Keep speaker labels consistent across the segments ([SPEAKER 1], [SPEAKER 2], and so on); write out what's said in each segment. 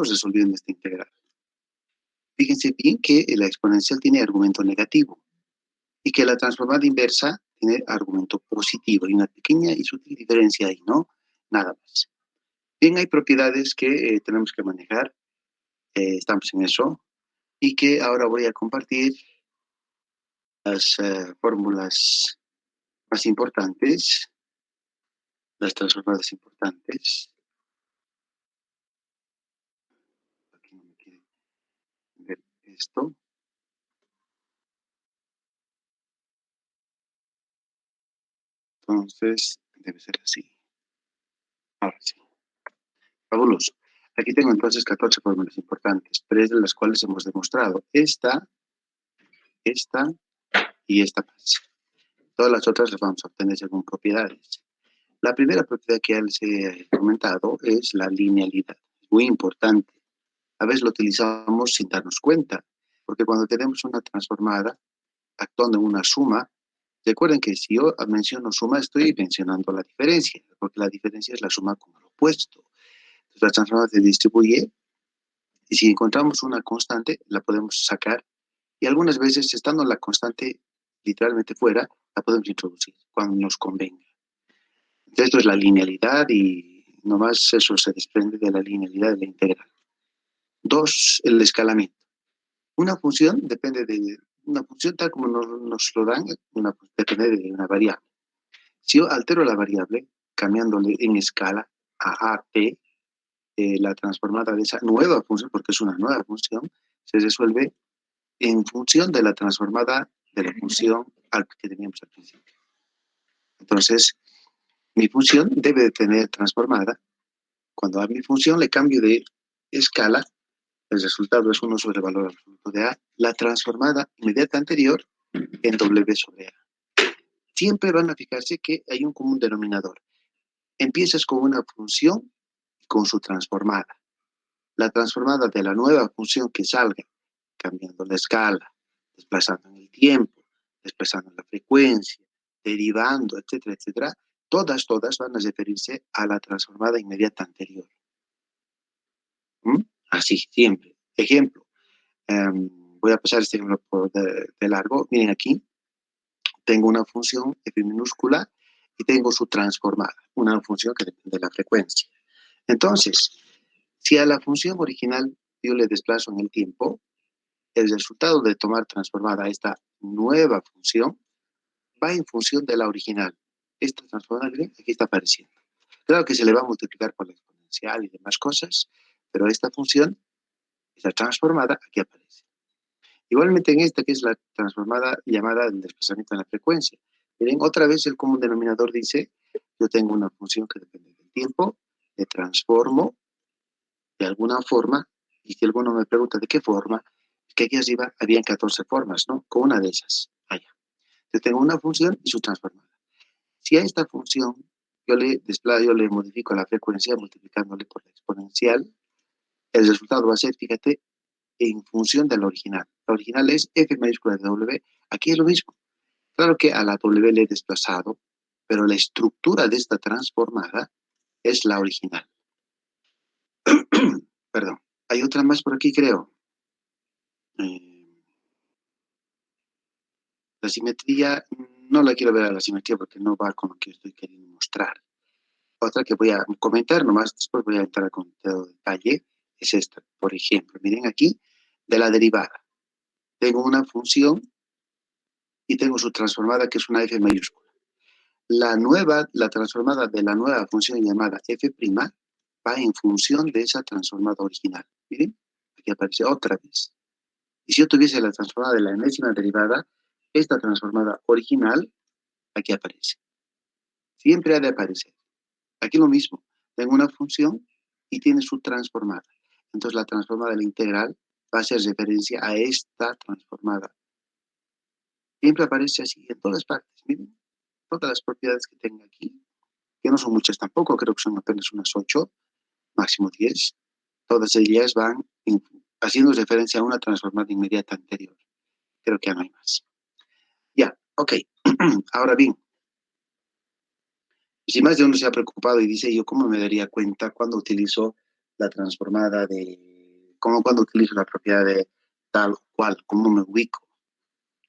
[SPEAKER 1] resolviendo esta integral. Fíjense bien que la exponencial tiene argumento negativo y que la transformada inversa tiene argumento positivo. Hay una pequeña y sutil diferencia ahí, ¿no? Nada más. Bien, hay propiedades que tenemos que manejar. Estamos en eso. Y que ahora voy a compartir las fórmulas más importantes, las transformadas importantes. Aquí no me quiere ver esto. Entonces, debe ser así. Ahora sí. Fabuloso. Aquí tengo entonces 14 fórmulas importantes, 3 de las cuales hemos demostrado. Esta y esta más. Todas las otras las vamos a obtener según propiedades. La primera propiedad que ya les he comentado es la linealidad. Muy importante. A veces lo utilizamos sin darnos cuenta, porque cuando tenemos una transformada actuando en una suma, recuerden que si yo menciono suma, estoy mencionando la diferencia, porque la diferencia es la suma con el opuesto. Entonces, la transformada se distribuye y si encontramos una constante, la podemos sacar y algunas veces, estando la constante literalmente fuera, la podemos introducir cuando nos convenga. Entonces, esto es la linealidad y nomás eso se desprende de la linealidad de la integral. 2, el escalamiento. Una función depende de una función tal como nos lo dan, depende de una variable. Si yo altero la variable, cambiándole en escala a t, la transformada de esa nueva función, porque es una nueva función, se resuelve en función de la transformada de la función que teníamos al principio. Entonces, mi función debe de tener transformada. Cuando a mi función le cambio de escala, el resultado es 1 sobre el valor absoluto de A, la transformada inmediata anterior en W sobre A. Siempre van a fijarse que hay un común denominador. Empiezas con una función con su transformada. La transformada de la nueva función que salga, cambiando la escala, desplazando en el tiempo, desplazando en la frecuencia, derivando, etcétera, etcétera, todas van a referirse a la transformada inmediata anterior. ¿Mm? Así, siempre. Ejemplo, voy a pasar este ejemplo de largo. Miren aquí, tengo una función f minúscula y tengo su transformada, una función que depende de la frecuencia. Entonces, si a la función original yo le desplazo en el tiempo, el resultado de tomar transformada a esta nueva función va en función de la original. Esta transformada, miren, aquí está apareciendo. Claro que se le va a multiplicar por la exponencial y demás cosas, pero esta función, esta transformada, aquí aparece. Igualmente en esta que es la transformada llamada el desplazamiento en la frecuencia. Miren, otra vez el común denominador dice, yo tengo una función que depende del tiempo, le transformo de alguna forma, y si alguno me pregunta de qué forma, es que aquí arriba habían 14 formas, ¿no? Con una de esas, allá. Yo tengo una función y su transformada. Si a esta función yo le modifico la frecuencia multiplicándole por la exponencial, el resultado va a ser, fíjate, en función de la original. La original es f mayúscula de w. Aquí es lo mismo. Claro que a la w le he desplazado, pero la estructura de esta transformada es la original. Perdón. Hay otra más por aquí, creo. La simetría, no la quiero ver a la simetría porque no va con lo que estoy queriendo mostrar. Otra que voy a comentar, nomás después voy a entrar con todo detalle, es esta. Por ejemplo, miren aquí, de la derivada. Tengo una función y tengo su transformada que es una f mayúscula. La transformada de la nueva función llamada f' va en función de esa transformada original. Miren, aquí aparece otra vez. Y si yo tuviese la transformada de la enésima derivada, esta transformada original, aquí aparece. Siempre ha de aparecer. Aquí lo mismo. Tengo una función y tiene su transformada. Entonces la transformada de la integral va a hacer referencia a esta transformada. Siempre aparece así en todas partes. Miren, todas las propiedades que tengo aquí, que no son muchas tampoco, creo que son apenas unas 8, máximo 10. Todas ellas van haciendo referencia a una transformada inmediata anterior. Creo que ya no hay más. Ya, ok. Ahora bien, si más de uno se ha preocupado y dice, ¿yo cómo me daría cuenta cuando utilizo la transformada de, como cuando utilizo la propiedad de tal cual, cómo me ubico.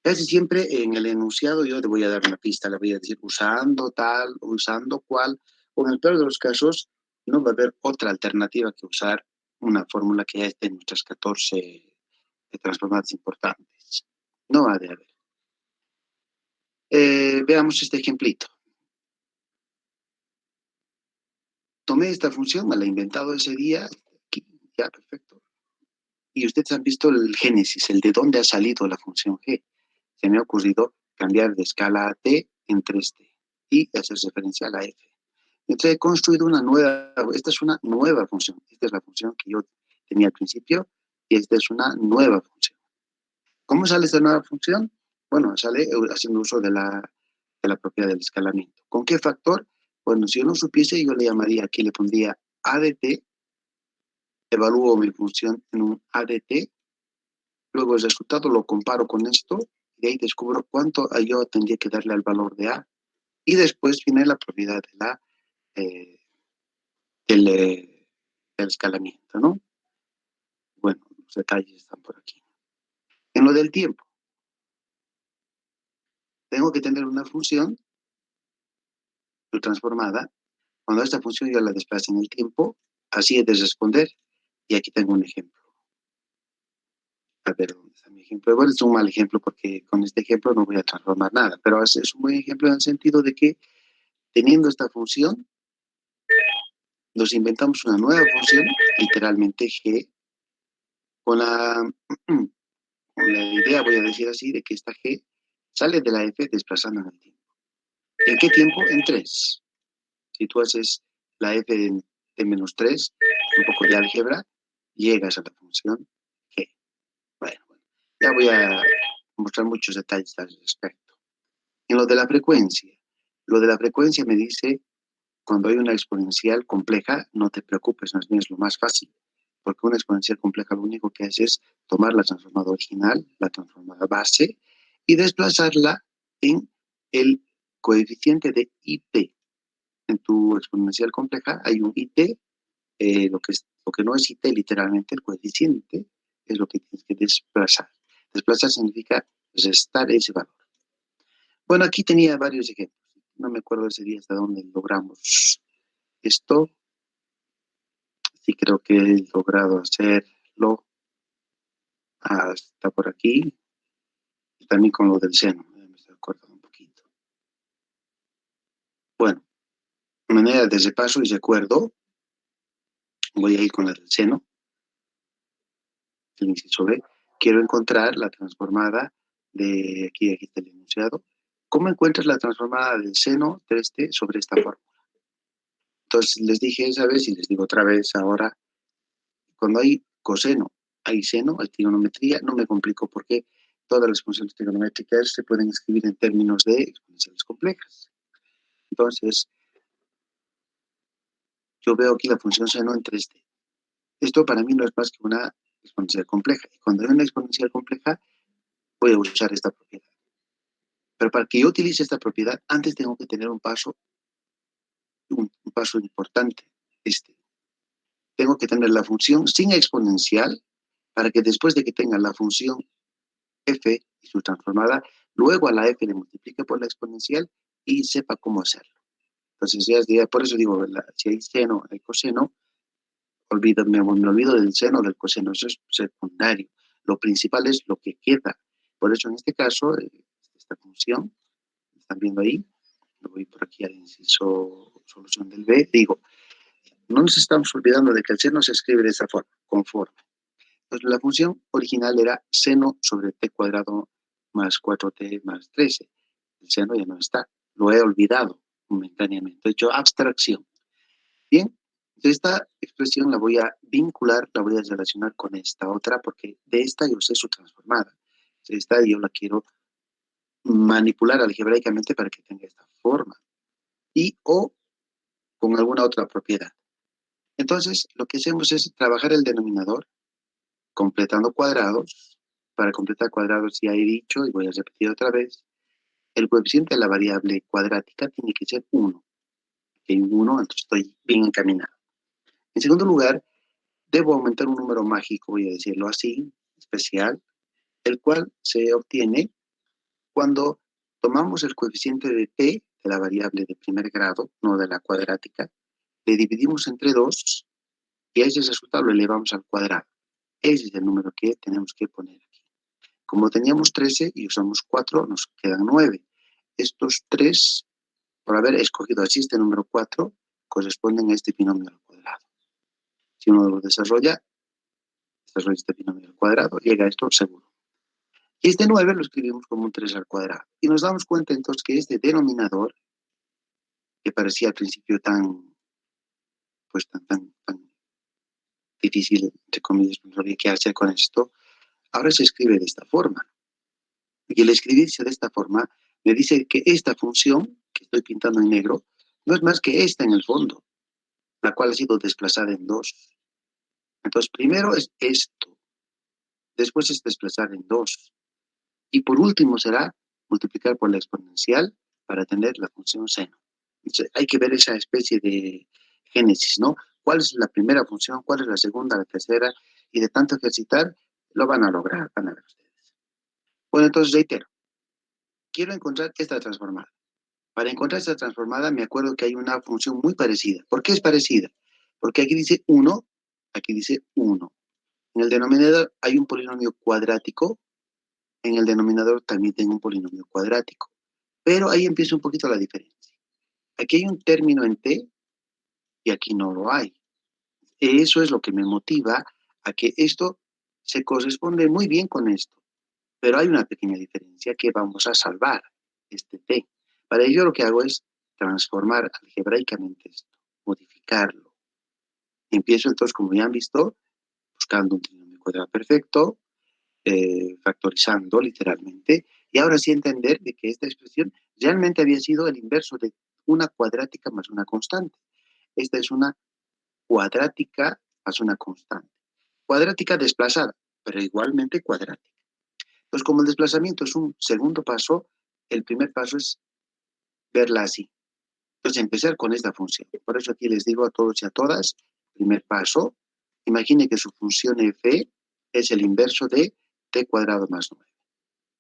[SPEAKER 1] Casi siempre en el enunciado yo te voy a dar una pista, le voy a decir usando tal, usando cual, o en el peor de los casos no va a haber otra alternativa que usar una fórmula que ya esté en nuestras 14 transformadas importantes. No ha de haber. Veamos este ejemplito. Tomé esta función, me la he inventado ese día, aquí, ya, perfecto. Y ustedes han visto el génesis, el de dónde ha salido la función g. Se me ha ocurrido cambiar de escala a t en 3t y hacer referencia a la f. Entonces he construido una nueva, esta es una nueva función. Esta es la función que yo tenía al principio y esta es una nueva función. ¿Cómo sale esta nueva función? Bueno, sale haciendo uso de la propiedad del escalamiento. ¿Con qué factor? Bueno, si yo no supiese, yo le llamaría, aquí le pondría a de t, evalúo mi función en un a de t, luego el resultado lo comparo con esto, y de ahí descubro cuánto yo tendría que darle al valor de a, y después viene la propiedad de eh, del escalamiento, ¿no? Bueno, los detalles están por aquí. En lo del tiempo, tengo que tener una función transformada. Cuando esta función yo la desplace en el tiempo, así he de responder. Y aquí tengo un ejemplo. A ver, ¿dónde está mi ejemplo? Bueno, es un mal ejemplo porque con este ejemplo no voy a transformar nada, pero es un buen ejemplo en el sentido de que teniendo esta función, nos inventamos una nueva función, literalmente g, con la, con la idea, voy a decir así, de que esta g sale de la f desplazando en el tiempo. ¿En qué tiempo? En 3. Si tú haces la f de menos 3, un poco de álgebra, llegas a la función g. Bueno, ya voy a mostrar muchos detalles al respecto. En lo de la frecuencia me dice, cuando hay una exponencial compleja, no te preocupes, más bien es lo más fácil, porque una exponencial compleja lo único que hace es tomar la transformada original, la transformada base, y desplazarla en el coeficiente de IT. En tu exponencial compleja hay un IT, lo que no es IT literalmente, el coeficiente, es lo que tienes que desplazar. Desplazar significa restar ese valor. Bueno, aquí tenía varios ejemplos. No me acuerdo ese día hasta dónde logramos esto. Sí creo que he logrado hacerlo hasta por aquí. Y también con lo del seno. Me estoy acordando un poquito. Bueno, de manera de repaso y recuerdo, voy a ir con la del seno, el inciso B. Quiero encontrar la transformada de aquí está el enunciado. ¿Cómo encuentras la transformada del seno 3t sobre esta fórmula? Entonces les dije esa vez y les digo otra vez ahora, cuando hay coseno, hay seno, hay trigonometría, no me complico porque todas las funciones trigonométricas se pueden escribir en términos de exponenciales complejas. Entonces, yo veo aquí la función seno en 3D. Esto para mí no es más que una exponencial compleja. Y cuando hay una exponencial compleja, voy a usar esta propiedad. Pero para que yo utilice esta propiedad, antes tengo que tener un paso importante. Tengo que tener la función sin exponencial para que después de que tenga la función f y su transformada, luego a la f le multiplique por la exponencial y sepa cómo hacerlo. Entonces, por eso digo, si hay seno, hay coseno, me olvido del seno, del coseno, eso es secundario. Lo principal es lo que queda. Por eso, en este caso, esta función, están viendo ahí, me voy por aquí al inciso solución del B, digo, no nos estamos olvidando de que el seno se escribe de esa forma, conforme. Entonces, la función original era seno sobre t cuadrado más 4t más 13. El seno ya no está. Lo he olvidado momentáneamente. He hecho abstracción. Bien, esta expresión la voy a vincular, la voy a relacionar con esta otra, porque de esta yo sé su transformada. Esta yo la quiero manipular algebraicamente para que tenga esta forma. Y o con alguna otra propiedad. Entonces, lo que hacemos es trabajar el denominador completando cuadrados. Para completar cuadrados ya he dicho, y voy a repetir otra vez, el coeficiente de la variable cuadrática tiene que ser 1. Que hay un 1, entonces estoy bien encaminado. En segundo lugar, debo aumentar un número mágico, voy a decirlo así, especial, el cual se obtiene cuando tomamos el coeficiente de t de la variable de primer grado, no de la cuadrática, le dividimos entre 2 y a ese resultado lo elevamos al cuadrado. Ese es el número que tenemos que poner aquí. Como teníamos 13 y usamos 4, nos quedan 9. Estos 3, por haber escogido así este número 4, corresponden a este binomio al cuadrado. Si uno lo desarrolla este binomio al cuadrado, llega a esto seguro. Y este 9 lo escribimos como un 3 al cuadrado. Y nos damos cuenta entonces que este denominador, que parecía al principio tan difícil, entre comillas, no sabía qué hacer con esto, ahora se escribe de esta forma. Y el escribirse de esta forma me dice que esta función, que estoy pintando en negro, no es más que esta en el fondo, la cual ha sido desplazada en 2. Entonces, primero es esto, después es desplazar en 2. Y por último será multiplicar por la exponencial para tener la función seno. Entonces, hay que ver esa especie de génesis, ¿no? ¿Cuál es la primera función? ¿Cuál es la segunda? ¿La tercera? Y de tanto ejercitar, lo van a lograr, van a ver ustedes. Bueno, entonces reitero, quiero encontrar esta transformada. Para encontrar esta transformada, me acuerdo que hay una función muy parecida. ¿Por qué es parecida? Porque aquí dice 1, aquí dice 1. En el denominador hay un polinomio cuadrático, en el denominador también tengo un polinomio cuadrático. Pero ahí empieza un poquito la diferencia. Aquí hay un término en t y aquí no lo hay. Eso es lo que me motiva a que esto se corresponde muy bien con esto. Pero hay una pequeña diferencia que vamos a salvar, este t. Para ello lo que hago es transformar algebraicamente esto, modificarlo. Empiezo entonces, como ya han visto, buscando un trinomio cuadrado perfecto, factorizando literalmente, y ahora sí entender de que esta expresión realmente había sido el inverso de una cuadrática más una constante. Esta es una cuadrática más una constante. Cuadrática desplazada, pero igualmente cuadrática. Entonces, como el desplazamiento es un segundo paso, el primer paso es verla así. Entonces, empezar con esta función. Por eso aquí les digo a todos y a todas, primer paso, imagine que su función f es el inverso de t cuadrado más 9.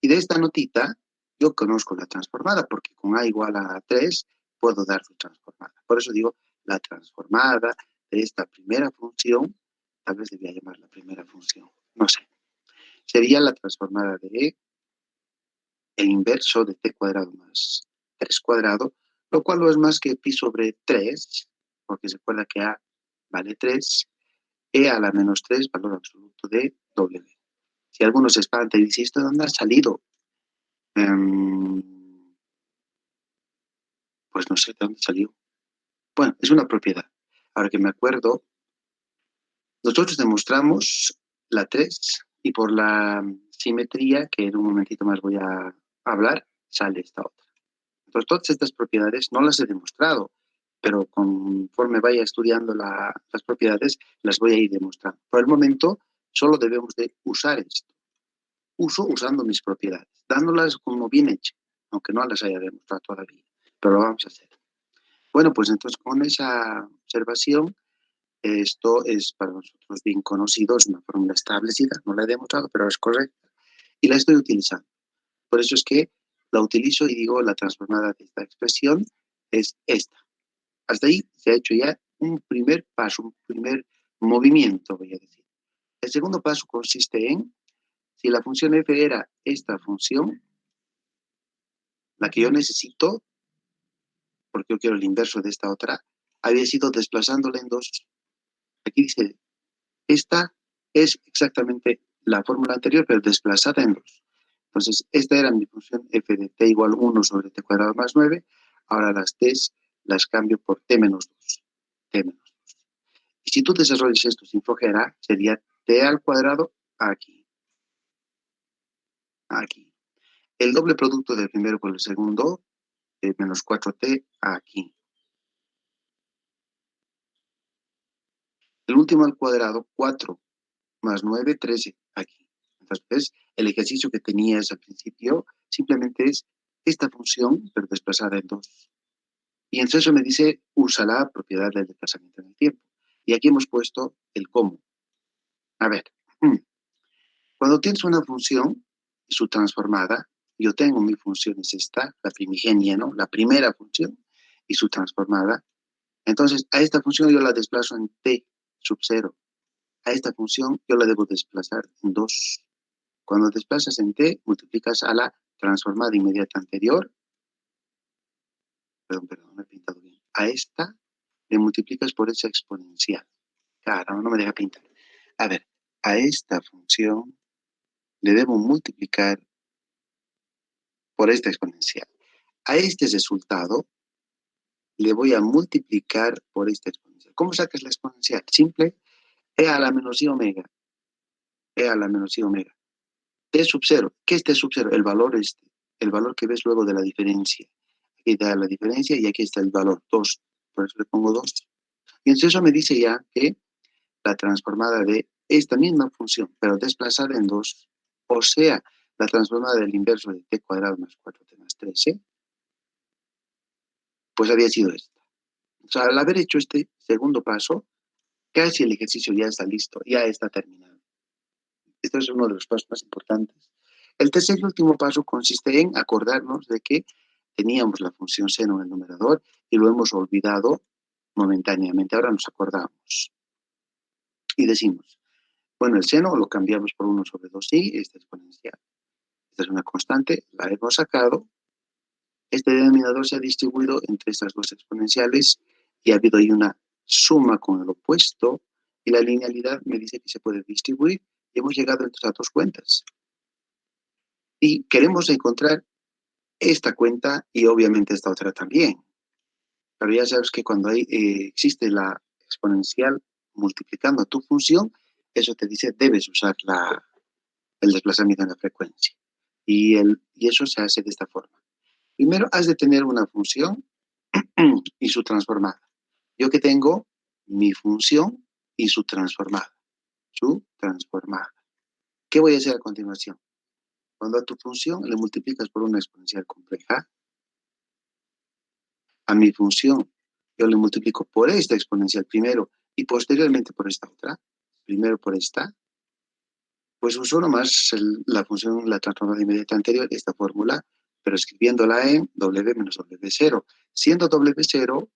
[SPEAKER 1] Y de esta notita, yo conozco la transformada, porque con a igual a 3 puedo dar su transformada. Por eso digo, la transformada de esta primera función, tal vez debía llamar la primera función, no sé. Sería la transformada de el inverso de t cuadrado más 3 cuadrado, lo cual no es más que pi sobre 3, porque se acuerda que a vale 3, e a la menos 3, valor absoluto de w. Si alguno se espanta y dice, ¿esto de dónde ha salido? Pues no sé de dónde salió. Bueno, es una propiedad. Ahora que me acuerdo, nosotros demostramos la 3 y por la simetría, que en un momentito más voy a hablar, sale esta otra. Entonces, todas estas propiedades no las he demostrado, pero conforme vaya estudiando las propiedades, las voy a ir demostrando. Por el momento, solo debemos de usar esto. Uso usando mis propiedades, dándolas como bien hecho, aunque no las haya demostrado todavía, pero lo vamos a hacer. Bueno, pues entonces con esa observación, esto es para nosotros bien conocido, es una fórmula establecida, no la he demostrado, pero es correcta, y la estoy utilizando. Por eso es que la utilizo y digo, la transformada de esta expresión es esta. Hasta ahí se ha hecho ya un primer paso, un primer movimiento, voy a decir. El segundo paso consiste en, si la función f era esta función, la que yo necesito, porque yo quiero el inverso de esta otra, había sido desplazándola en 2. Aquí dice, esta es exactamente la fórmula anterior, pero desplazada en 2. Entonces, esta era mi función f de t igual 1 sobre t cuadrado más 9. Ahora las t's las cambio por t menos 2. T menos 2. Y si tú desarrollas esto sin flojera, sería t al cuadrado aquí. Aquí. El doble producto del primero por el segundo, menos 4t aquí. El último al cuadrado, 4 más 9, 13 aquí. Entonces, el ejercicio que tenías al principio simplemente es esta función, pero desplazada en 2. Y entonces eso me dice, usa la propiedad del desplazamiento en el tiempo. Y aquí hemos puesto el cómo. A ver, mm, cuando tienes una función y su transformada, yo tengo mi función, es esta, la primigenia, ¿no? La primera función y su transformada. Entonces, a esta función yo la desplazo en t sub 0. A esta función yo la debo desplazar en 2. Cuando desplazas en t, multiplicas a la transformada inmediata anterior. Perdón, me he pintado bien. A esta le multiplicas por esa exponencial. Claro, no me deja pintar. A ver, a esta función le debo multiplicar por esta exponencial. A este resultado le voy a multiplicar por esta exponencial. ¿Cómo sacas la exponencial? Simple, e a la menos i omega. E a la menos i omega. T sub 0. ¿Qué es T sub 0? El valor este. El valor que ves luego de la diferencia. Aquí está la diferencia y aquí está el valor 2. Por eso le pongo 2. Y entonces eso me dice ya que la transformada de esta misma función, pero desplazada en 2, o sea, la transformada del inverso de t cuadrado más 4t más 13, pues había sido esta. O sea, al haber hecho este segundo paso, casi el ejercicio ya está listo, ya está terminado. Este es uno de los pasos más importantes. El tercer y último paso consiste en acordarnos de que teníamos la función seno en el numerador y lo hemos olvidado momentáneamente. Ahora nos acordamos y decimos, bueno, el seno lo cambiamos por 1 sobre 2i, esta exponencial. Esta es una constante, la hemos sacado. Este denominador se ha distribuido entre estas dos exponenciales y ha habido ahí una suma con el opuesto y la linealidad me dice que se puede distribuir y hemos llegado entonces a dos cuentas. Y queremos encontrar esta cuenta y obviamente esta otra también. Pero ya sabes que cuando existe la exponencial multiplicando tu función, eso te dice debes usar el desplazamiento en la frecuencia. Y eso se hace de esta forma. Primero has de tener una función y su transformada. Yo que tengo mi función y su transformada. Su transformada. ¿Qué voy a hacer a continuación? Cuando a tu función le multiplicas por una exponencial compleja, a mi función yo le multiplico por esta exponencial primero y posteriormente por esta otra. Primero por esta. Pues uso nomás la función, la transformada inmediata anterior, esta fórmula, pero escribiéndola en W menos W0. Siendo W0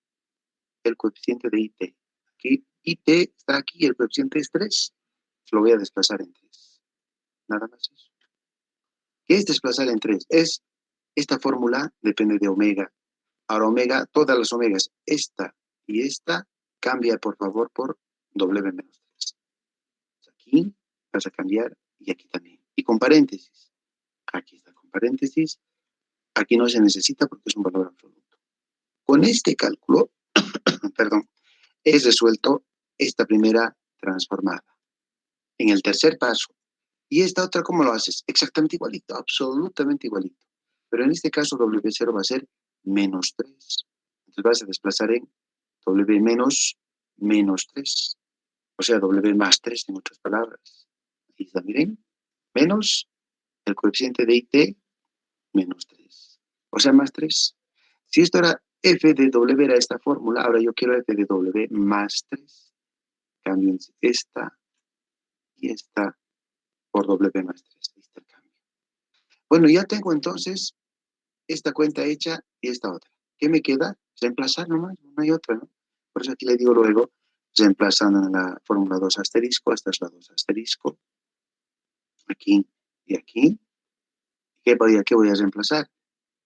[SPEAKER 1] el coeficiente de IT. Aquí, IT está aquí, el coeficiente es 3. Lo voy a desplazar en 3. Nada más eso. ¿Qué es desplazar en 3? Esta fórmula depende de omega. Ahora omega, todas las omegas, esta y esta, cambia por favor por W menos 3. Aquí vas a cambiar y aquí también. Y con paréntesis. Aquí está con paréntesis. Aquí no se necesita porque es un valor absoluto. Con este cálculo, perdón, es resuelto esta primera transformada. En el tercer paso. Y esta otra, ¿cómo lo haces? Exactamente igualito, absolutamente igualito. Pero en este caso W0 va a ser menos 3. Entonces vas a desplazar en W menos 3. O sea, W más 3 en otras palabras. Aquí está, miren. Menos el coeficiente de IT menos 3. O sea, más 3. Si esto era f de W era esta fórmula, ahora yo quiero f de W más 3. Cambien esta y esta por W más 3. Ahí está el cambio. Bueno, ya tengo entonces esta cuenta hecha y esta otra. ¿Qué me queda? Reemplazar nomás, no hay otra, ¿no? Por eso aquí le digo luego, reemplazando en la fórmula 2 asterisco, esta es la 2 asterisco, aquí y aquí. ¿Qué voy a reemplazar?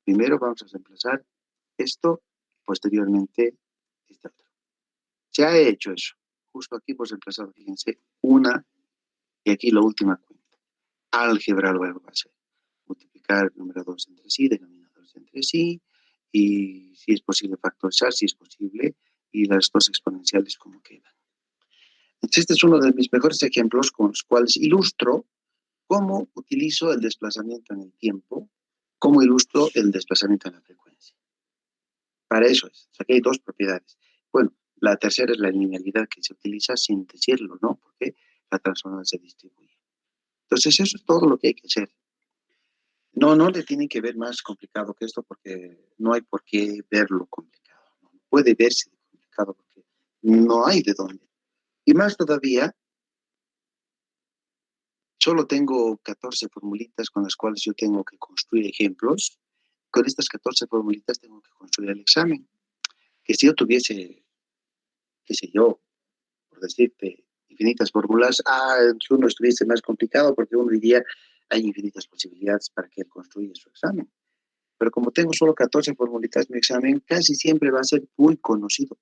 [SPEAKER 1] Primero vamos a reemplazar esto, posteriormente esta otra. Se ha hecho eso. Justo aquí hemos reemplazado, fíjense, una y aquí la última cuenta. Álgebra luego va a ser multiplicar numeradores entre sí, denominadores entre sí, y si es posible factorizar, si es posible, y las dos exponenciales como quedan. Entonces, este es uno de mis mejores ejemplos con los cuales ilustro cómo utilizo el desplazamiento en el tiempo, cómo ilustro el desplazamiento en la frecuencia. Para eso es. O sea, aquí hay dos propiedades. Bueno, la tercera es la linealidad que se utiliza sin decirlo, ¿no? Porque la transformada se distribuye. Entonces, eso es todo lo que hay que hacer. No le tiene que ver más complicado que esto porque no hay por qué verlo complicado. No puede verse complicado porque no hay de dónde. Y más todavía, Solo tengo 14 formulitas con las cuales yo tengo que construir ejemplos. Con estas 14 formulitas tengo que construir el examen. Que si yo tuviese, qué sé yo, por decirte, infinitas fórmulas, si uno estuviese más complicado porque uno diría, hay infinitas posibilidades para que él construya su examen. Pero como tengo solo 14 formulitas, mi examen casi siempre va a ser muy conocido,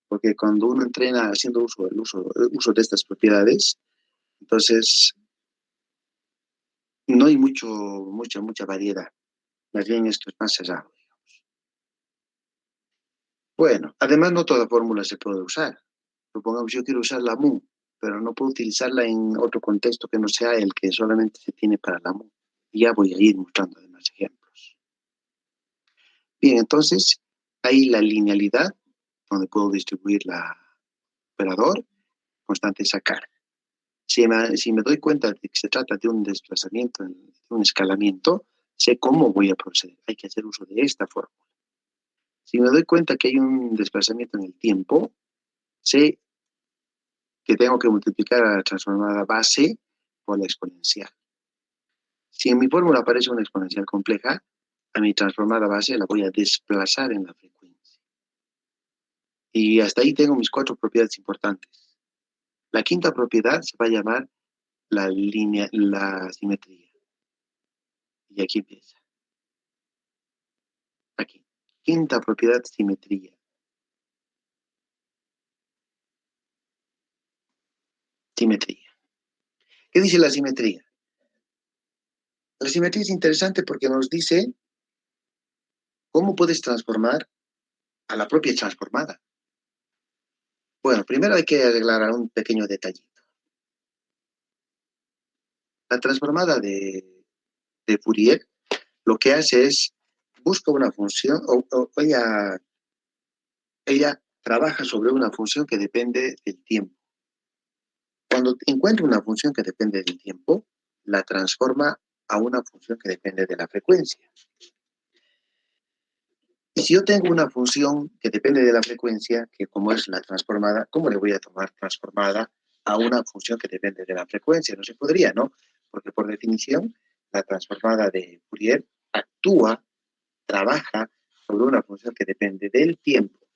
[SPEAKER 1] porque cuando uno entrena haciendo uso de estas propiedades, entonces no hay mucha variedad. Más bien esto es más cerrado. Bueno, además no toda fórmula se puede usar. Supongamos yo quiero usar la mu, pero no puedo utilizarla en otro contexto que no sea el que solamente se tiene para la mu. Y ya voy a ir mostrando además ejemplos. Bien, entonces hay la linealidad, donde puedo distribuir la operador, constante sacar. Si me doy cuenta de que se trata de un desplazamiento, de un escalamiento, sé cómo voy a proceder. Hay que hacer uso de esta fórmula. Si me doy cuenta que hay un desplazamiento en el tiempo, sé que tengo que multiplicar a la transformada base por la exponencial. Si en mi fórmula aparece una exponencial compleja, a mi transformada base la voy a desplazar en la frecuencia. Y hasta ahí tengo mis 4 propiedades importantes. La quinta propiedad se va a llamar la simetría. Y aquí empieza. Aquí. Quinta propiedad, simetría. Simetría. ¿Qué dice la simetría? La simetría es interesante porque nos dice cómo puedes transformar a la propia transformada. Bueno, primero hay que arreglar un pequeño detallito. La transformada de Fourier lo que hace es busca una función o ella trabaja sobre una función que depende del tiempo. Cuando encuentra una función que depende del tiempo, la transforma a una función que depende de la frecuencia. Y si yo tengo una función que depende de la frecuencia, que como es la transformada, ¿cómo le voy a tomar transformada a una función que depende de la frecuencia? No se podría, ¿no? Porque por definición, la transformada de Fourier actúa, trabaja sobre una función que depende del tiempo.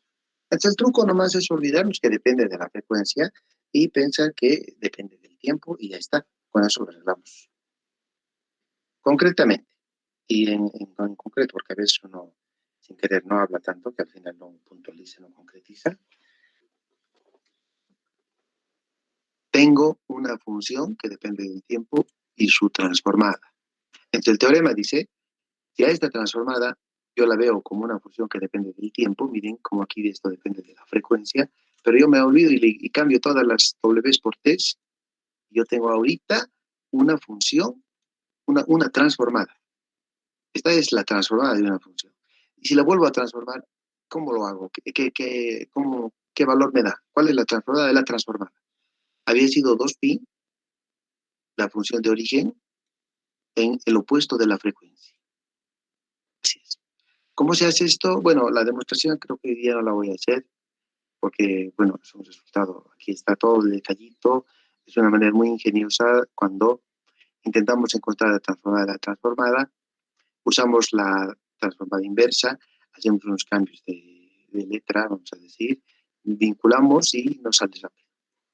[SPEAKER 1] Entonces el truco nomás es olvidarnos que depende de la frecuencia y pensar que depende del tiempo y ya está. Con eso lo arreglamos. Concretamente, y en concreto, porque a veces uno sin querer no habla tanto que al final no puntualiza, no concretiza. Tengo una función que depende del tiempo y su transformada. Entonces el teorema dice, si a esta transformada yo la veo como una función que depende del tiempo, miren como aquí esto depende de la frecuencia, pero yo me olvido y cambio todas las W por T. Yo tengo ahorita una función, una transformada. Esta es la transformada de una función. Y si la vuelvo a transformar, ¿cómo lo hago? ¿Qué valor me da? ¿Cuál es la transformada de la transformada? Había sido 2pi, la función de origen, en el opuesto de la frecuencia. Así es. ¿Cómo se hace esto? Bueno, la demostración creo que hoy día no la voy a hacer porque, bueno, es un resultado. Aquí está todo el detallito. Es una manera muy ingeniosa cuando intentamos encontrar la transformada, usamos la transformada inversa, hacemos unos cambios de letra, vamos a decir, vinculamos y nos sale rápido.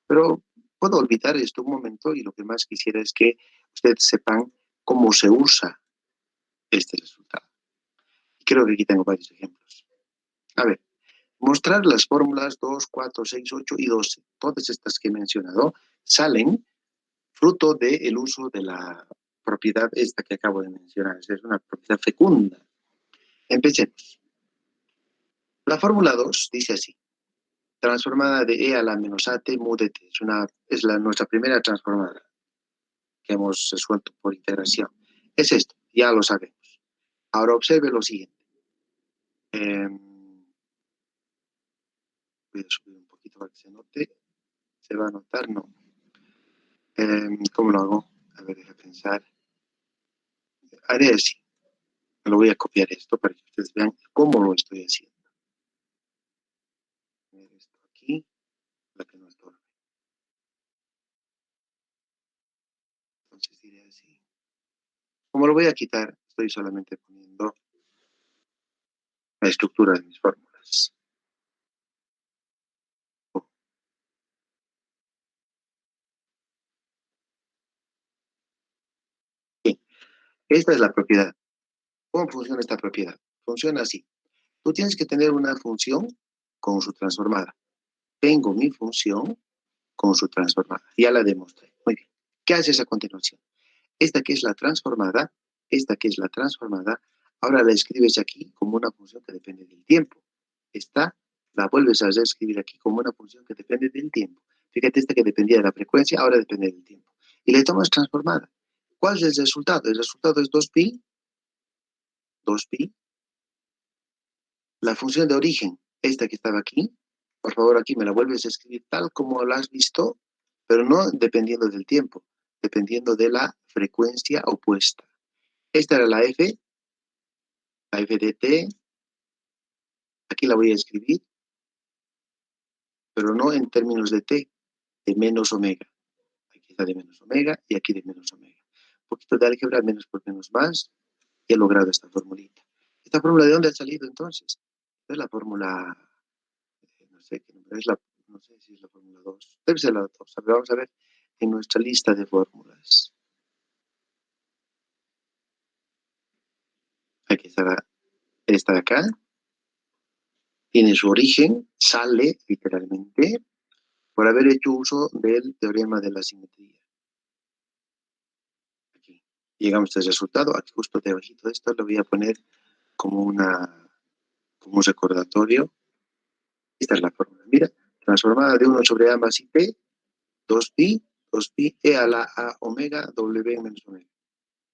[SPEAKER 1] Pero puedo olvidar esto un momento y lo que más quisiera es que ustedes sepan cómo se usa este resultado. Y creo que aquí tengo varios ejemplos. A ver, mostrar las fórmulas 2, 4, 6, 8 y 12. Todas estas que he mencionado salen fruto del uso de la propiedad esta que acabo de mencionar. Es una propiedad fecunda. Empecemos. La fórmula 2 dice así. Transformada de e a la menos at mu de t. Nuestra primera transformada que hemos resuelto por integración. Es esto, ya lo sabemos. Ahora observe lo siguiente. Voy a subir un poquito para que se note. ¿Se va a notar? No. ¿Cómo lo hago? A ver, deja pensar. Haré así. Me lo voy a copiar esto para que ustedes vean cómo lo estoy haciendo. Ver esto aquí, para que no estorbe. Entonces diré así. Como lo voy a quitar, estoy solamente poniendo la estructura de mis fórmulas. Bien, esta es la propiedad. ¿Cómo funciona esta propiedad? Funciona así. Tú tienes que tener una función con su transformada. Tengo mi función con su transformada. Ya la demostré. Muy bien. ¿Qué haces a continuación? Esta que es la transformada, esta que es la transformada, ahora la escribes aquí como una función que depende del tiempo. Esta la vuelves a escribir aquí como una función que depende del tiempo. Fíjate, esta que dependía de la frecuencia, ahora depende del tiempo. Y le tomas transformada. ¿Cuál es el resultado? El resultado es 2pi, 2pi. La función de origen, esta que estaba aquí, por favor aquí me la vuelves a escribir tal como la has visto, pero no dependiendo del tiempo, dependiendo de la frecuencia opuesta. Esta era la f de t, aquí la voy a escribir, pero no en términos de t, de menos omega. Aquí está de menos omega y aquí de menos omega. Un poquito de álgebra, menos por menos más, y he logrado esta formulita. ¿Esta fórmula de dónde ha salido entonces? Es la fórmula, no sé qué número es, no sé si es la fórmula 2. Debe ser la 2. Vamos a ver en nuestra lista de fórmulas. Aquí está esta de acá. Tiene su origen, sale literalmente por haber hecho uso del teorema de la simetría. Aquí llegamos a este resultado. Aquí justo debajito de esto lo voy a poner como un recordatorio. Esta es la fórmula. Mira, transformada de 1 sobre a más ip, 2pi, 2pi e a la a omega w menos omega.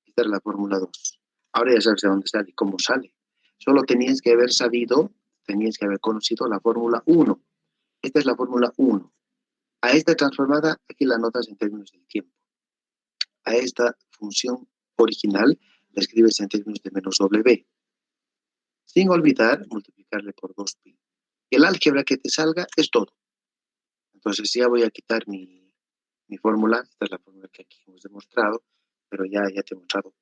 [SPEAKER 1] Esta es la fórmula 2. Ahora ya sabes de dónde sale y cómo sale. Solo tenías que haber sabido, tenías que haber conocido la fórmula 1. Esta es la fórmula 1. A esta transformada, aquí la notas en términos del tiempo. A esta función original la escribes en términos de menos w. Sin olvidar multiplicarle por 2pi. El álgebra que te salga es todo. Entonces ya voy a quitar mi fórmula. Esta es la fórmula que aquí hemos demostrado, pero ya te he mostrado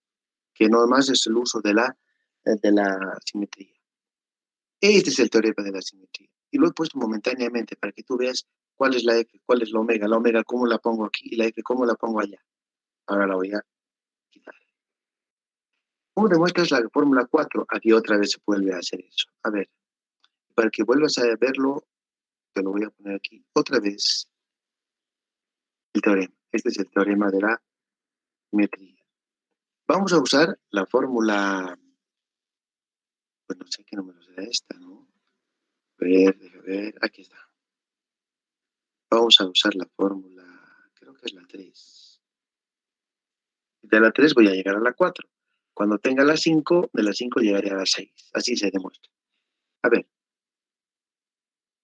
[SPEAKER 1] que no más es el uso de la simetría. Este es el teorema de la simetría. Y lo he puesto momentáneamente para que tú veas cuál es la F, cuál es la omega. La omega, cómo la pongo aquí y la F, cómo la pongo allá. Ahora la voy a quitar. ¿Cómo demuestras la fórmula 4? Aquí otra vez se vuelve a hacer eso. A ver, para que vuelvas a verlo, te lo voy a poner aquí otra vez. El teorema. Este es el teorema de la simetría. Vamos a usar la fórmula, pues no sé qué número será esta, ¿no? A ver, aquí está. Vamos a usar la fórmula, creo que es la 3. De la 3 voy a llegar a la 4. Cuando tenga la 5, de la 5 llegaré a la 6. Así se demuestra. A ver,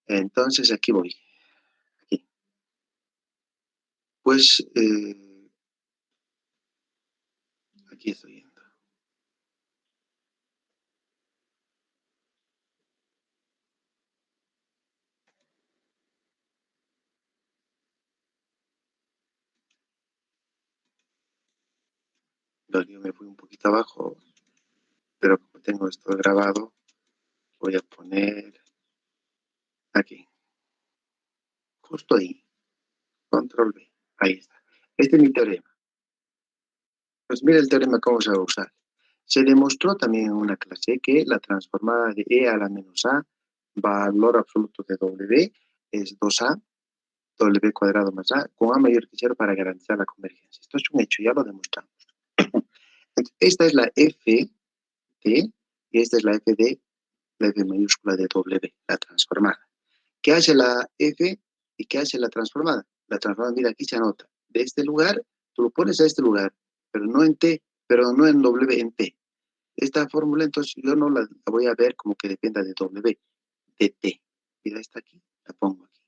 [SPEAKER 1] entonces aquí voy. Aquí. Pues aquí estoy yendo. Yo me fui un poquito abajo, pero como tengo esto grabado, voy a poner aquí. Justo ahí. Control B. Ahí está. Este es mi teorema. Pues mira el teorema cómo se va a usar. Se demostró también en una clase que la transformada de e a la menos a, valor absoluto de w, es 2a, w cuadrado más a, con a mayor que 0 para garantizar la convergencia. Esto es un hecho, ya lo demostramos. Esta es la f de, y esta es la f de, la f mayúscula de w, la transformada. ¿Qué hace la f y qué hace la transformada? La transformada, mira, aquí se anota. De este lugar, tú lo pones a este lugar, pero no en t, pero no en w, en t. Esta fórmula, entonces, yo no la voy a ver como que dependa de w, de t. Mira, está aquí, la pongo aquí.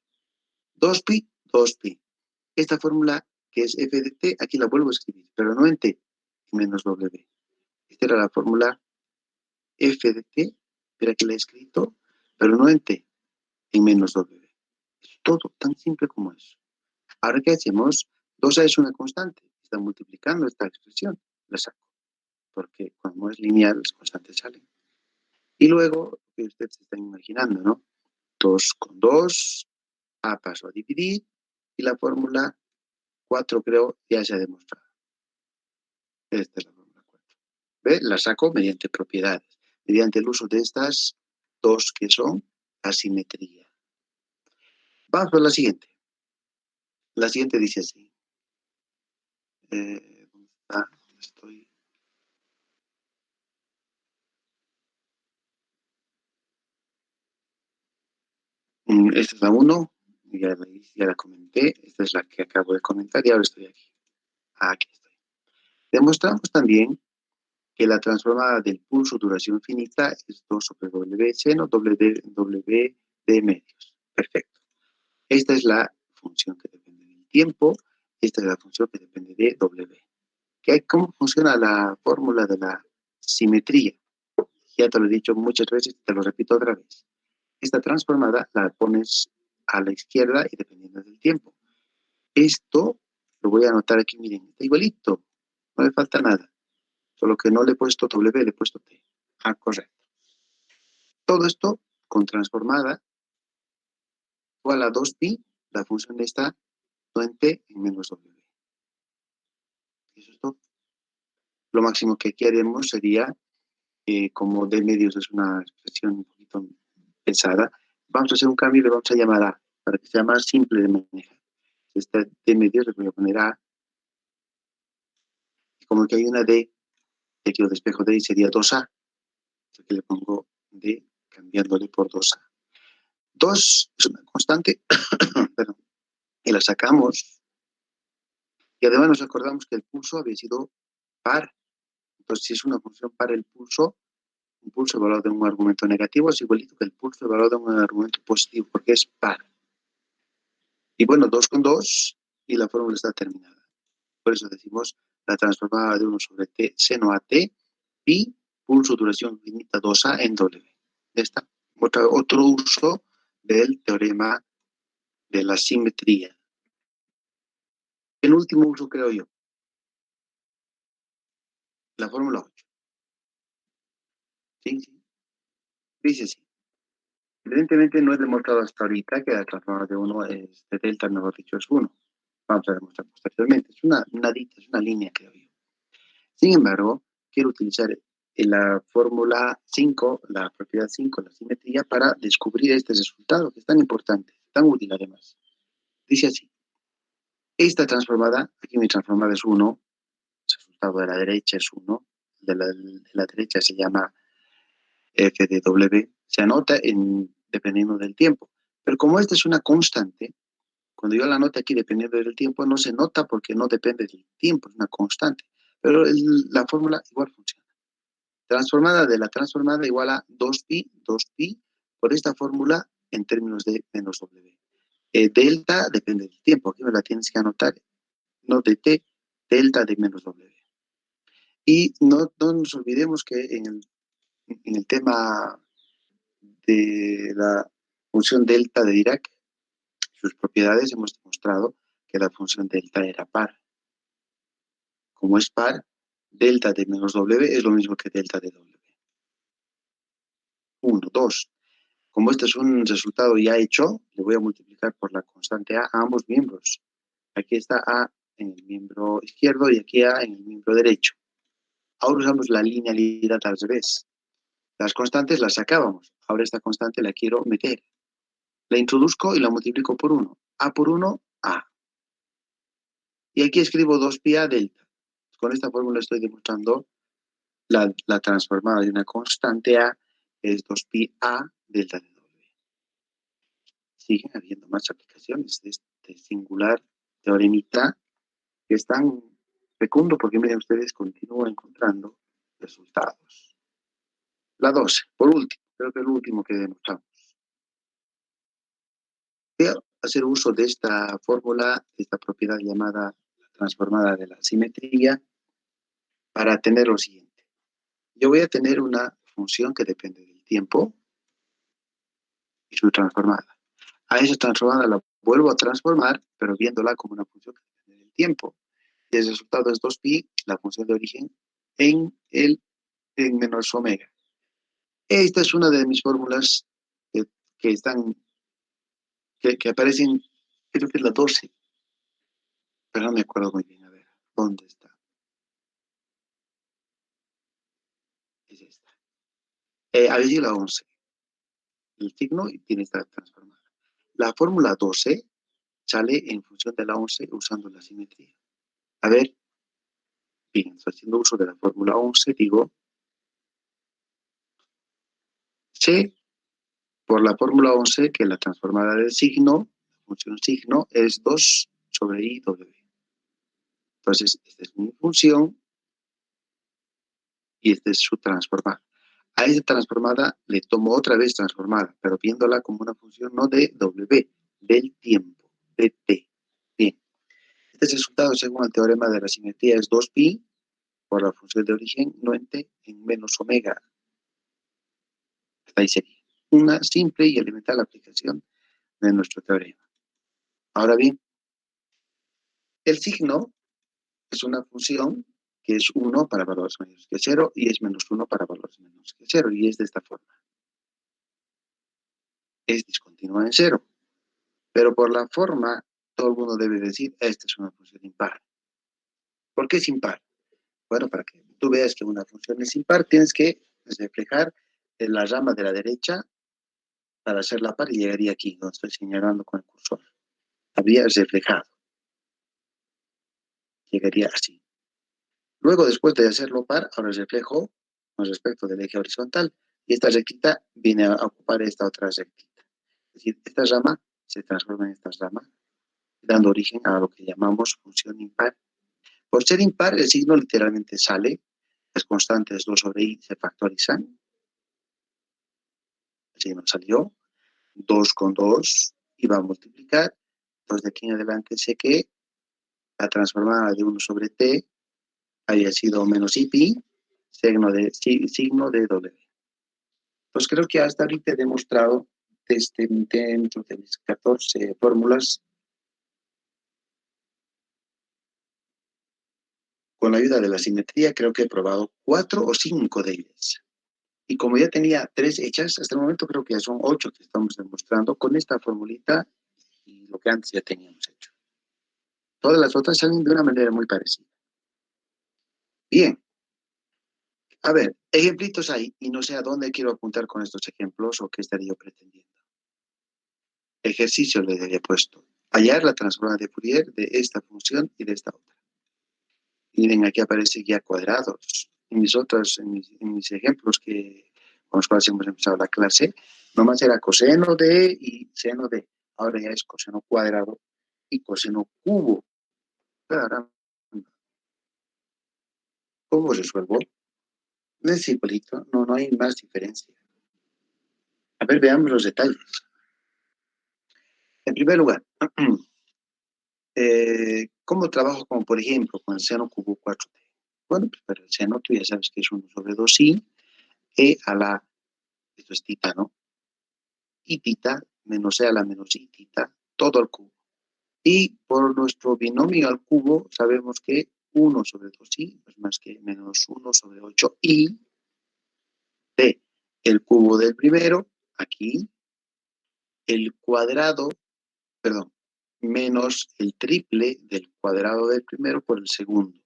[SPEAKER 1] 2pi, 2pi. Esta fórmula que es f de t, aquí la vuelvo a escribir, pero no en t, menos w. Esta era la fórmula f de t, mira que la he escrito, pero no en t, en menos w. Es todo tan simple como eso. Ahora, ¿qué hacemos? 2a es una constante. está multiplicando esta expresión, la saco, porque como es lineal, las constantes salen. Y luego, que ustedes se están imaginando, ¿no? 2 con 2, A paso a dividir, y la fórmula 4, creo, ya se ha demostrado. Esta es la fórmula 4. ¿Ve? La saco mediante propiedades, mediante el uso de estas dos que son asimetría. Vamos a la siguiente. La siguiente dice así. ¿Dónde está? ¿Dónde estoy? Esta es la 1, ya la comenté. Esta es la que acabo de comentar y ahora estoy aquí. Aquí estoy. Demostramos también que la transformada del pulso duración finita es 2 sobre W seno W de medios. Perfecto. Esta es la función que depende del tiempo. Esta es la función que depende de W. ¿Cómo funciona la fórmula de la simetría? Ya te lo he dicho muchas veces, te lo repito otra vez. Esta transformada la pones a la izquierda y dependiendo del tiempo. Esto lo voy a anotar aquí, miren, está igualito, no le falta nada. Solo que no le he puesto W, le he puesto T. Ah, correcto. Todo esto con transformada igual a 2pi, la función está en T en menos W. Eso es todo. Lo máximo que queremos sería, como D medios es una expresión un poquito pesada, vamos a hacer un cambio y le vamos a llamar A, para que sea más simple de manejar. Esta D medios le voy a poner A, y como que hay una D, y aquí lo despejo de ahí sería 2A, así que le pongo D cambiándole por 2A. 2 es una constante, perdón, y la sacamos, y además nos acordamos que el pulso había sido par. Entonces, si es una función par el pulso, un pulso evaluado de un argumento negativo es igualito que el pulso evaluado de un argumento positivo, porque es par. Y bueno, 2 con 2 y la fórmula está terminada. Por eso decimos la transformada de 1 sobre t seno a t y pulso duración finita 2a en W. Está otro uso del teorema de la simetría. El último uso, creo yo, la fórmula 8. Sí, sí. Dice así. Evidentemente no he demostrado hasta ahorita que la transformada de 1 es de delta, mejor dicho, es 1. Vamos a demostrar posteriormente. Es es una línea, creo yo. Sin embargo, quiero utilizar la fórmula 5, la propiedad 5, la simetría, para descubrir este resultado, que es tan importante, tan útil además. Dice así, esta transformada, aquí mi transformada es 1, el resultado de la derecha es 1, de la derecha se llama f de w, se anota dependiendo del tiempo. Pero como esta es una constante, cuando yo la anoto aquí dependiendo del tiempo, no se nota porque no depende del tiempo, es una constante. Pero la fórmula igual funciona. Transformada de la transformada igual a 2pi por esta fórmula en términos de menos W. Delta depende del tiempo, aquí me la tienes que anotar, no de T, delta de menos W. Y no nos olvidemos que en el tema de la función delta de Dirac, sus propiedades hemos demostrado que la función delta era par. Como es par, delta de menos W es lo mismo que delta de W. 1, 2. Como este es un resultado ya hecho, le voy a multiplicar por la constante A ambos miembros. Aquí está A en el miembro izquierdo y aquí A en el miembro derecho. Ahora usamos la linealidad al revés. Las constantes las sacábamos. Ahora esta constante la quiero meter. La introduzco y la multiplico por 1. A por 1, A. Y aquí escribo 2pi A delta. Con esta fórmula estoy demostrando la transformada de una constante A, que es 2pi A delta de W. Siguen habiendo más aplicaciones de este singular teoremita que es tan fecundo porque miren ustedes continúan encontrando resultados. La 12, por último, creo que es el último que demostramos. Voy a hacer uso de esta fórmula, de esta propiedad llamada transformada de la simetría, para tener lo siguiente. Yo voy a tener una función que depende del tiempo y su transformada. A esa transformada la vuelvo a transformar, pero viéndola como una función que depende del tiempo. y el resultado es 2pi, la función de origen, en menos omega. Esta es una de mis fórmulas que, que están, que aparecen, creo que es la 12, pero no me acuerdo muy bien. A ver, ¿dónde está? Es esta. A ver si la 11. El signo tiene esta transformada. La fórmula 12 sale en función de la 11 usando la simetría. A ver, bien, haciendo uso de la fórmula 11, digo, sé por la fórmula 11 que la transformada del signo, la función signo, es 2 sobre i w. Entonces, esta es mi función y esta es su transformada. A esa transformada le tomo otra vez transformada, pero viéndola como una función no de w, del tiempo, de t. Bien, este resultado según el teorema de la simetría es 2pi por la función de origen no en t en menos omega. Hasta ahí sería una simple y elemental aplicación de nuestro teorema. Ahora bien, el signo es una función que es 1 para valores mayores que 0 y es menos 1 para valores menores que 0 y es de esta forma. Es discontinua en 0, pero por la forma todo el mundo debe decir, esta es una función impar. ¿Por qué es impar? Bueno, para que tú veas que una función es impar, tienes que reflejar en la rama de la derecha para hacerla par y llegaría aquí, donde estoy señalando con el cursor. Habría reflejado. Llegaría así. Luego, después de hacerlo par, ahora reflejo con respecto del eje horizontal. Y esta rectita viene a ocupar esta otra rectita. Es decir, esta rama se transforma en esta rama, dando origen a lo que llamamos función impar. Por ser impar, el signo literalmente sale, las constantes 2 sobre i se factorizan, el signo salió, 2 con 2 y va a multiplicar, entonces de aquí en adelante sé que la transformada de 1 sobre t haya sido menos i signo de w. Pues creo que hasta ahorita he demostrado dentro de mis 14 fórmulas, con la ayuda de la simetría, creo que he probado 4 o 5 de ellas. Y como ya tenía 3 hechas, hasta el momento creo que ya son 8 que estamos demostrando con esta formulita y lo que antes ya teníamos hecho. Todas las otras salen de una manera muy parecida. Bien, a ver, ejemplitos hay y no sé a dónde quiero apuntar con estos ejemplos o qué estaría yo pretendiendo. Ejercicio le había puesto. Hallar la transformada de Fourier de esta función y de esta otra. Miren, aquí aparece ya cuadrados. En mis ejemplos con los cuales hemos empezado la clase, nomás era coseno de y seno de. Ahora ya es coseno cuadrado y coseno cubo. Caramba. ¿Cómo resuelvo? Es igualito, no hay más diferencia. A ver, veamos los detalles. En primer lugar, ¿cómo trabajo como por ejemplo con el seno cubo 4t? Bueno, pues para el seno tú ya sabes que es 1 sobre 2i, e a la, esto es tita, ¿no? Y tita menos e a la menos i tita, todo al cubo. Y por nuestro binomio al cubo sabemos que 1 sobre 2i no es más que menos 1 sobre 8i de el cubo del primero, aquí, el cuadrado, perdón, menos el triple del cuadrado del primero por el segundo,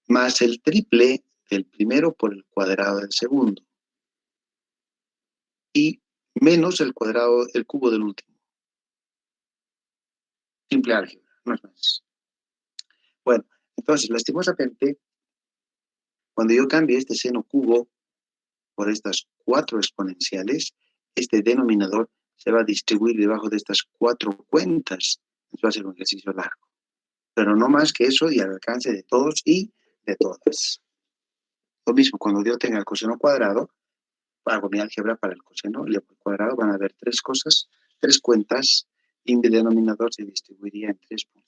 [SPEAKER 1] más el triple del primero por el cuadrado del segundo, y menos el cuadrado, el cubo del último. Simple álgebra, no es más. Bueno, entonces, lastimosamente, cuando yo cambie este seno cubo por estas 4 exponenciales, este denominador se va a distribuir debajo de estas 4 cuentas. Va a ser un ejercicio largo. Pero no más que eso y al alcance de todos y de todas. Lo mismo, cuando yo tenga el coseno cuadrado, hago mi álgebra para el coseno y el cuadrado, van a haber 3 cosas, 3 cuentas, y mi denominador se distribuiría en 3 puntos.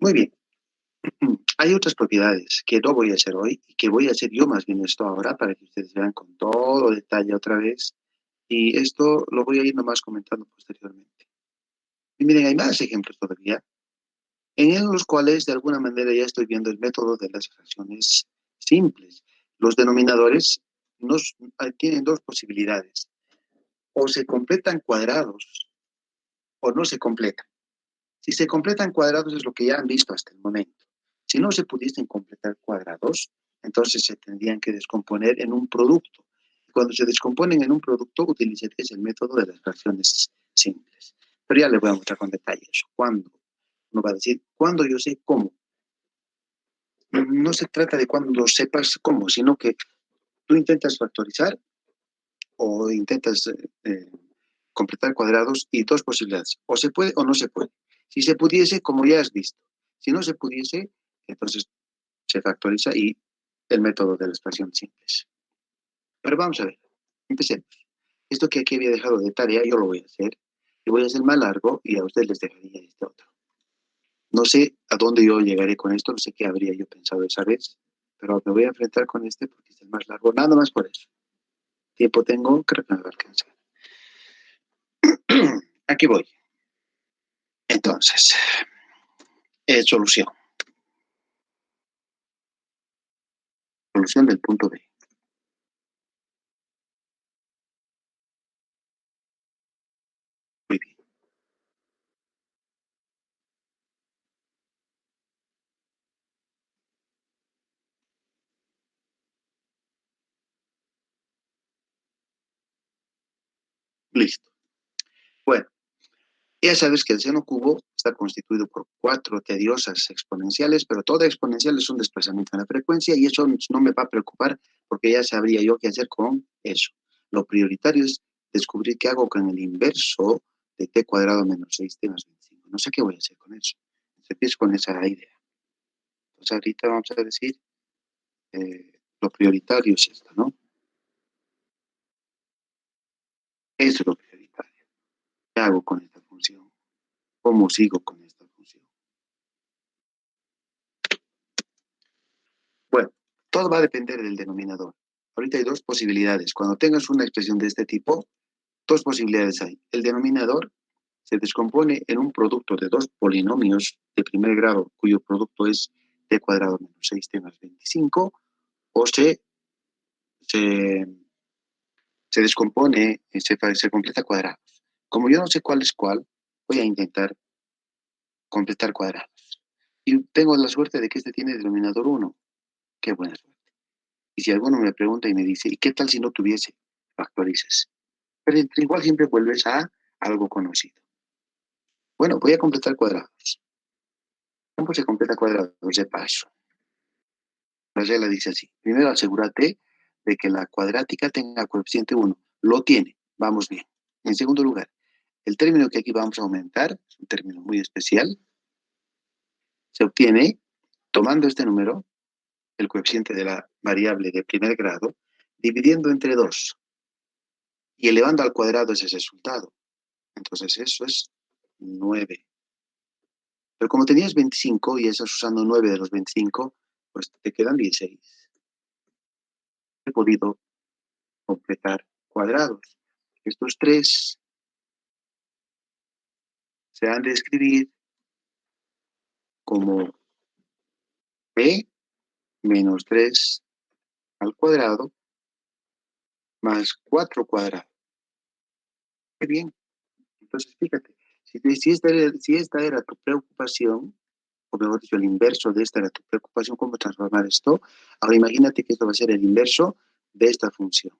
[SPEAKER 1] Muy bien. Hay otras propiedades que no voy a hacer hoy y que voy a hacer yo más bien esto ahora para que ustedes vean con todo detalle otra vez Y esto lo voy a ir nomás comentando posteriormente. Y miren, hay más ejemplos todavía, en los cuales de alguna manera ya estoy viendo el método de las fracciones simples. Los denominadores tienen dos posibilidades. O se completan cuadrados o no se completan. Si se completan cuadrados es lo que ya han visto hasta el momento. Si no se pudiesen completar cuadrados, entonces se tendrían que descomponer en un producto. Cuando se descomponen en un producto, utilizarías el método de las fracciones simples. Pero ya les voy a mostrar con detalle eso. ¿Cuándo? Uno va a decir, ¿cuándo yo sé cómo? No se trata de cuando sepas cómo, sino que tú intentas factorizar o intentas completar cuadrados y dos posibilidades. O se puede o no se puede. Si se pudiese, como ya has visto. Si no se pudiese, entonces se factoriza y el método de las fracciones simples. Pero vamos a ver, empecemos. Esto que aquí había dejado de tarea, yo lo voy a hacer. Y voy a hacer más largo y a ustedes les dejaría este otro. No sé a dónde yo llegaré con esto, no sé qué habría yo pensado esa vez, pero me voy a enfrentar con este porque es el más largo, nada más por eso. Tiempo tengo, creo que me va a alcanzar. Aquí voy. Entonces, solución. Solución del punto B. Muy bien. Listo. Bueno, ya sabes que el seno cubo está constituido por cuatro tediosas exponenciales, pero toda exponencial es un desplazamiento en la frecuencia y eso no me va a preocupar porque ya sabría yo qué hacer con eso. Lo prioritario es descubrir qué hago con el inverso de t cuadrado menos 6t más 25. No sé qué voy a hacer con eso. Empiezo con esa idea. Entonces ahorita vamos a decir, lo prioritario es esto, ¿no? Eso es lo prioritario. ¿Qué hago con esta función? ¿Cómo sigo con esta función? Bueno, todo va a depender del denominador. Ahorita hay dos posibilidades. Cuando tengas una expresión de este tipo, dos posibilidades hay. El denominador se descompone en un producto de dos polinomios de primer grado, cuyo producto es t cuadrado menos 6t más 25, o se, se descompone, se completa cuadrados. Como yo no sé cuál es cuál, voy a intentar completar cuadrados. Y tengo la suerte de que este tiene denominador 1. Qué buena suerte. Y si alguno me pregunta y me dice, ¿y qué tal si no tuviese? Factorices. Pero igual siempre vuelves a algo conocido. Bueno, voy a completar cuadrados. ¿Cómo se completa cuadrados? De paso. La regla dice así. Primero asegúrate de que la cuadrática tenga coeficiente 1. Lo tiene. Vamos bien. En segundo lugar, el término que aquí vamos a aumentar, es un término muy especial, se obtiene tomando este número, el coeficiente de la variable de primer grado, dividiendo entre 2 y elevando al cuadrado ese resultado. Entonces eso es 9. Pero como tenías 25 y estás usando 9 de los 25, pues te quedan 16. He podido completar cuadrados. Estos tres se han de escribir como b menos 3 al cuadrado más 4 cuadrados. Qué bien. Entonces, fíjate, si esta era tu preocupación, o mejor dicho, el inverso de esta era tu preocupación, ¿cómo transformar esto? Ahora imagínate que esto va a ser el inverso de esta función.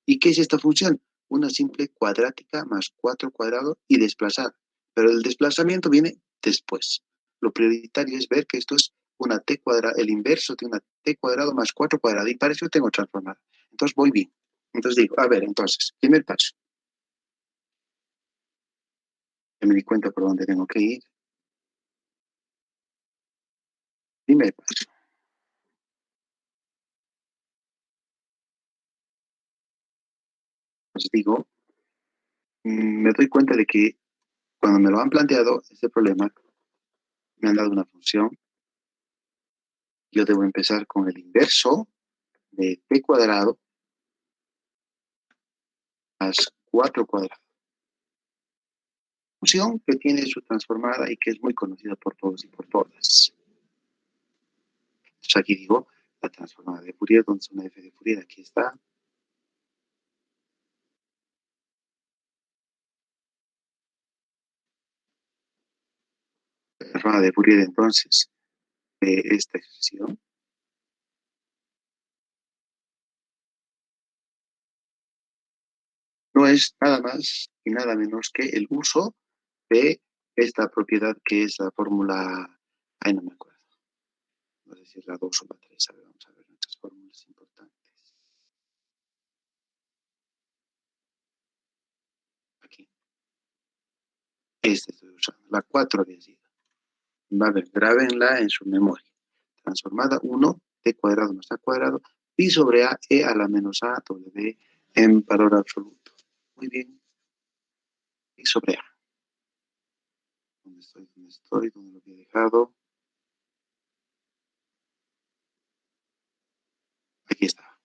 [SPEAKER 1] ¿Y qué es esta función? Una simple cuadrática más 4 cuadrado y desplazar. Pero el desplazamiento viene después. Lo prioritario es ver que esto es una t cuadrada, el inverso de una t cuadrado más 4 cuadrado. Y para eso tengo transformar. Entonces voy bien. Entonces digo, a ver, entonces, primer paso. Ya me di cuenta por dónde tengo que ir. Primer paso. Entonces digo, me doy cuenta de que cuando me lo han planteado, este problema, me han dado una función. Yo debo empezar con el inverso de t cuadrado más 4 cuadrado. Función que tiene su transformada y que es muy conocida por todos y por todas. Entonces aquí digo la transformada de Fourier, donde es una f de Fourier, aquí está. La transformada de Fourier entonces de esta expresión no es nada más y nada menos que el uso de esta propiedad que es la fórmula, ay no me acuerdo, no sé si es la 2 o la 3, a ver, vamos a ver nuestras fórmulas importantes. Aquí, este estoy usando, la 4 había sido. Va a ver, grábenla en su memoria. Transformada 1, t cuadrado más a cuadrado, pi sobre a, e a la menos a, w en valor absoluto. Muy bien, pi sobre a. ¿Dónde estoy? ¿Dónde estoy? ¿Dónde lo había dejado? Aquí está.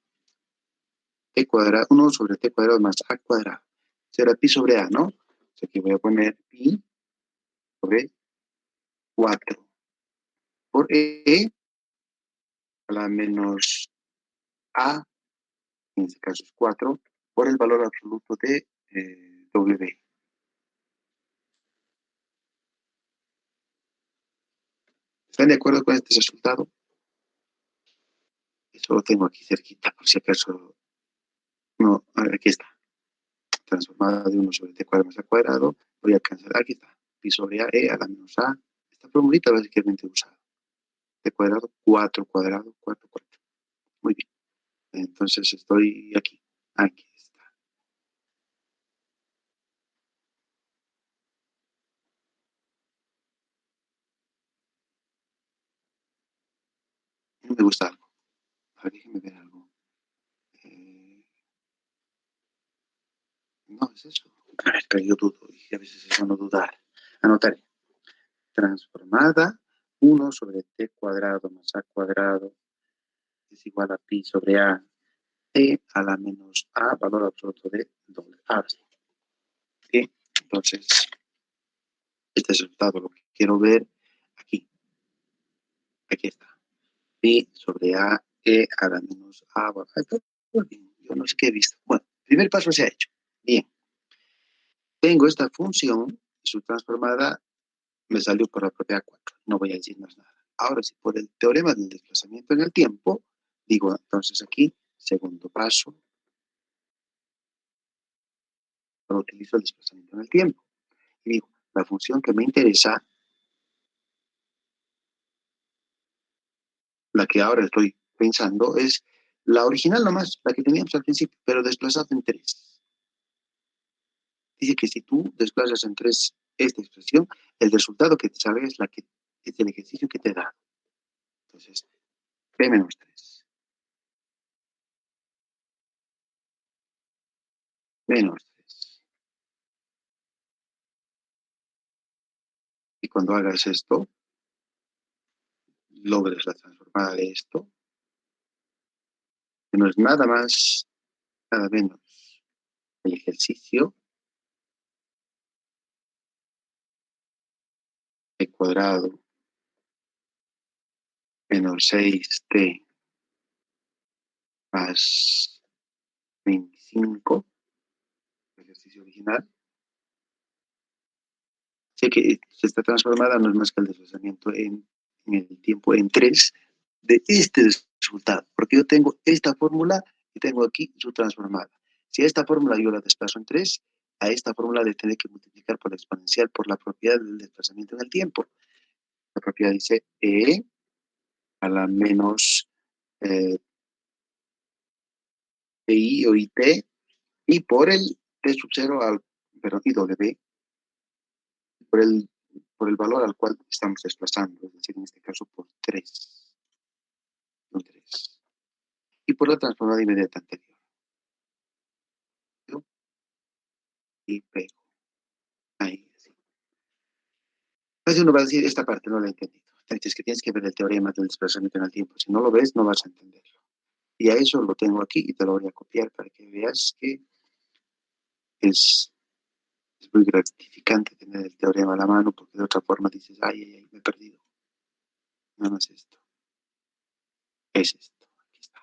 [SPEAKER 1] T cuadrado, 1 sobre t cuadrado más a cuadrado. Será pi sobre a, ¿no? O sea, aquí voy a poner pi sobre 4 por e a la menos a, en este caso es 4, por el valor absoluto de w. ¿Están de acuerdo con este resultado? Eso lo tengo aquí cerquita, por si acaso. No, aquí está. Transformada de 1 sobre t cuadrado más a cuadrado. Voy a cancelar. Aquí está. Pi sobre a, e a la menos a. Esta formulita básicamente usada. T cuadrado, 4 cuadrado, 4, 4. Muy bien. Entonces estoy aquí. Aquí está. No me gusta algo. A ver, déjenme ver algo. Eh, no, es eso. A ver, que yo dudo. Y a veces es bueno dudar. Anotaré. Transformada 1 sobre t cuadrado más a cuadrado es igual a pi sobre a e a la menos a valor absoluto de doble a. Bien, entonces este es el resultado, lo que quiero ver aquí. Aquí está. Pi sobre a e a la menos a. Bueno, yo no sé qué he visto. Bueno, el primer paso se ha hecho. Bien, tengo esta función y su transformada me salió por la propia 4. No voy a decir más nada. Ahora, si por el teorema del desplazamiento en el tiempo, digo entonces aquí, segundo paso, utilizo el desplazamiento en el tiempo. Y digo, la función que me interesa, la que ahora estoy pensando, es la original nomás, la que teníamos al principio, pero desplazada en 3. Dice que si tú desplazas en 3 esta expresión, el resultado que te sale es, es el ejercicio que te da. Entonces, p menos 3 menos 3. Y cuando hagas esto, logres la transformada de esto, que no es nada más, nada menos el ejercicio de cuadrado menos 6t más 25, el ejercicio original. Sé que esta transformada no es más que el desplazamiento en el tiempo en 3 de este resultado, porque yo tengo esta fórmula y tengo aquí su transformada. Si a esta fórmula yo la desplazo en 3, a esta fórmula le tendré que multiplicar por la exponencial por la propiedad del desplazamiento en el tiempo. La propiedad dice e a la menos i o it y por el t sub 0 al, perdón, y w por el valor al cual estamos desplazando, es decir, en este caso por 3. No 3. Y por la transformada inmediata anterior. ¿No? Y pego. Ahí, así. Entonces uno va a decir, esta parte no la he entendido. Entonces, que tienes que ver el teorema del desplazamiento en el tiempo. Si no lo ves, no vas a entenderlo. Y a eso lo tengo aquí y te lo voy a copiar para que veas que es muy gratificante tener el teorema a la mano porque de otra forma dices, ay, ay, ay, me he perdido. No, no es esto. Es esto. Aquí está.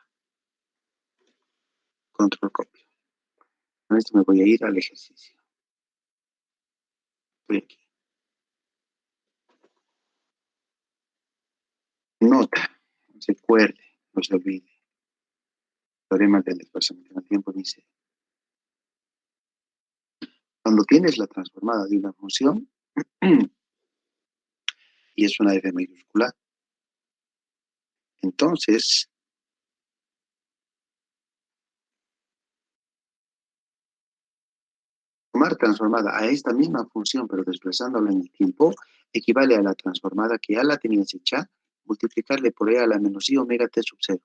[SPEAKER 1] Control copio. Con esto me voy a ir al ejercicio. Estoy aquí. Nota. No se acuerde. No se olvide. Teorema del desplazamiento en el tiempo dice, cuando tienes la transformada de una función y es una f mayúscula, entonces tomar transformada a esta misma función, pero desplazándola en el tiempo, equivale a la transformada que ya la tenías hecha, multiplicarle por e a la menos i omega t sub 0.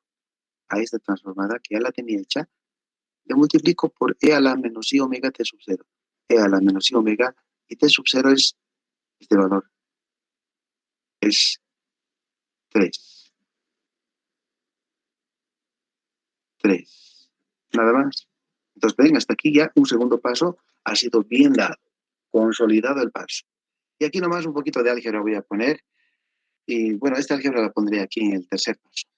[SPEAKER 1] A esta transformada que ya la tenía hecha, le multiplico por e a la menos i omega t sub 0. E a la menos i omega, y t sub 0 es este valor, es 3. 3. Nada más. Entonces, ven, hasta aquí ya un segundo paso ha sido bien dado, consolidado el paso. Y aquí nomás un poquito de álgebra voy a poner. Y bueno, esta álgebra la pondré aquí en el tercer paso.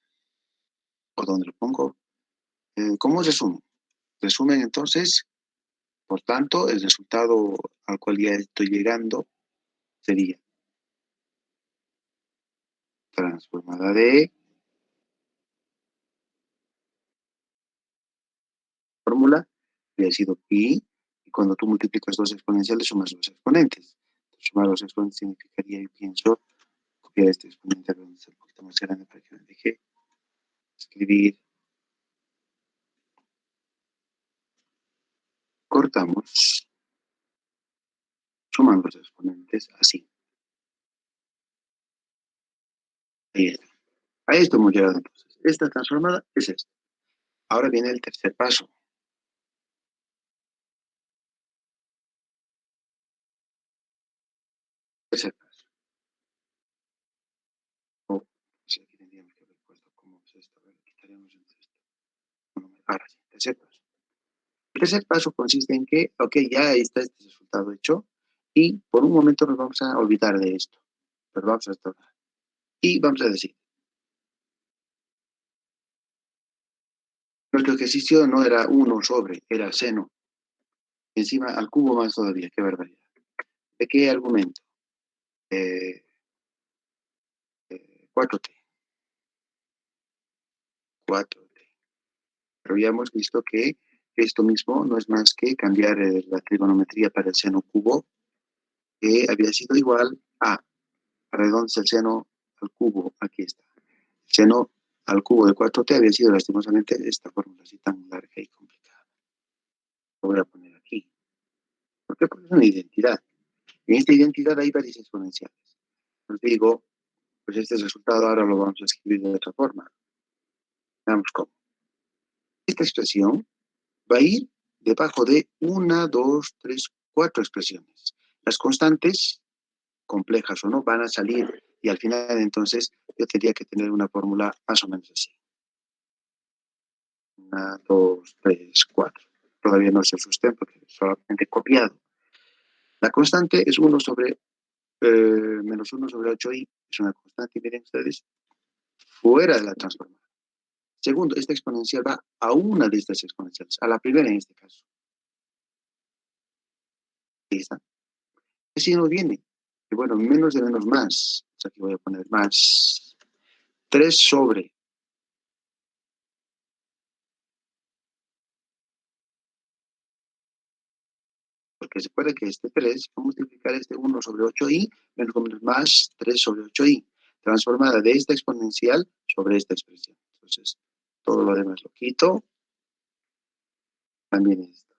[SPEAKER 1] ¿Por dónde lo pongo? ¿Cómo resumen? Resumen entonces, por tanto, el resultado al cual ya estoy llegando sería transformada de fórmula, había sido pi, y cuando tú multiplicas dos exponenciales sumas los exponentes. Sumar los exponentes significaría, yo pienso, copiar este exponente a donde es un poquito más grande para que me deje escribir. Cortamos, suman los exponentes así. Ahí está. A esto hemos llegado entonces. Esta transformada es esta. Ahora viene el tercer paso. Tercer paso. Oh, pues aquí tendríamos que haber puesto cómo es esto. A ver, quitaremos esto. Bueno, ahora sí, tercer paso. El tercer paso consiste en que, ok, ya está este resultado hecho y por un momento nos vamos a olvidar de esto, pero vamos a restaurar. Y vamos a decir, nuestro ejercicio no era 1 sobre, era seno. Encima al cubo más todavía, qué barbaridad. ¿De qué argumento? Eh, 4t. 4t. Pero ya hemos visto que esto mismo no es más que cambiar la trigonometría para el seno cubo, que había sido igual a, ¿para dónde es el seno al cubo? Aquí está. El seno al cubo de 4t había sido lastimosamente esta fórmula así tan larga y complicada. Lo voy a poner aquí. ¿Por qué? Porque es una identidad. En esta identidad hay varias exponenciales. Os digo, pues este resultado ahora lo vamos a escribir de otra forma. Veamos cómo. Esta expresión va a ir debajo de 1, 2, 3, 4 expresiones. Las constantes, complejas o no, van a salir y al final entonces yo tendría que tener una fórmula más o menos así. 1, 2, 3, 4. Todavía no se asusten porque solamente he copiado. La constante es 1 sobre menos 1 sobre 8i. Es una constante, miren ustedes, fuera de la transformada. Segundo, esta exponencial va a una de estas exponenciales, a la primera en este caso. Ahí está. ¿Qué signo viene? Y bueno, menos de menos más. O sea, aquí voy a poner más 3 sobre. Porque se puede que este 3 va a multiplicar este 1 sobre 8i menos o menos más 3 sobre 8i. Transformada de esta exponencial sobre esta expresión. Entonces, todo lo demás lo quito. También esto.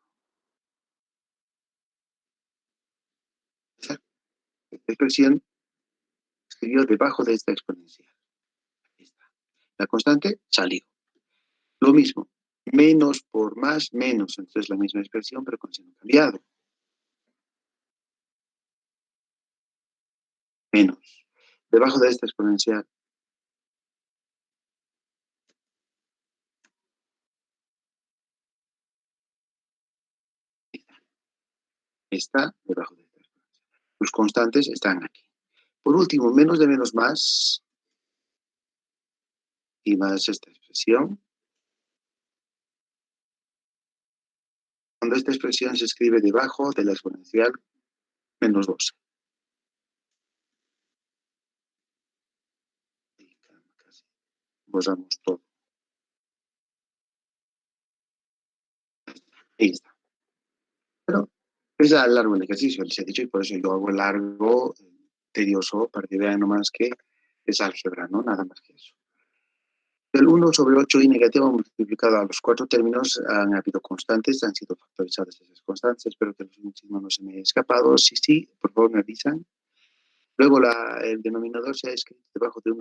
[SPEAKER 1] Esta expresión escribió debajo de esta exponencial. Ahí está. La constante salió. Lo mismo. Menos por más, menos. Entonces la misma expresión, pero con signo cambiado. Menos. Debajo de esta exponencial. está debajo de esta exponencial. Los constantes están aquí. Por último, menos de menos más y más esta expresión. Cuando esta expresión se escribe debajo de la exponencial menos 12. Y casi borramos todo. Ahí está. Pero es largo el ejercicio, les he dicho, y por eso yo hago largo, tedioso, para que vean nomás que es álgebra, ¿no? Nada más que eso. Del 1 sobre 8 y negativo multiplicado a los 4 términos han habido constantes, han sido factorizadas esas constantes. Espero que los últimos no se me haya escapado. Si sí, por favor me avisan. Luego el denominador se ha escrito debajo de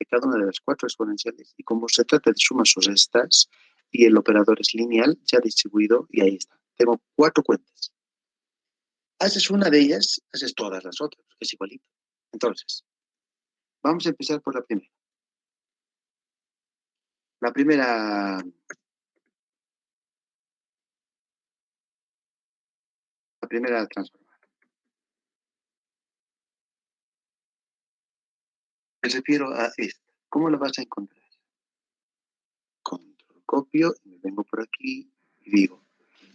[SPEAKER 1] cada una de las 4 exponenciales. Y como se trata de sumas o restas y el operador es lineal, se ha distribuido y ahí está. Tengo 4 cuentas. Haces una de ellas, haces todas las otras, porque es igualito. Entonces, vamos a empezar por la primera. La primera transformada. Me refiero a esta. ¿Cómo la vas a encontrar? Control, copio, y me vengo por aquí y digo,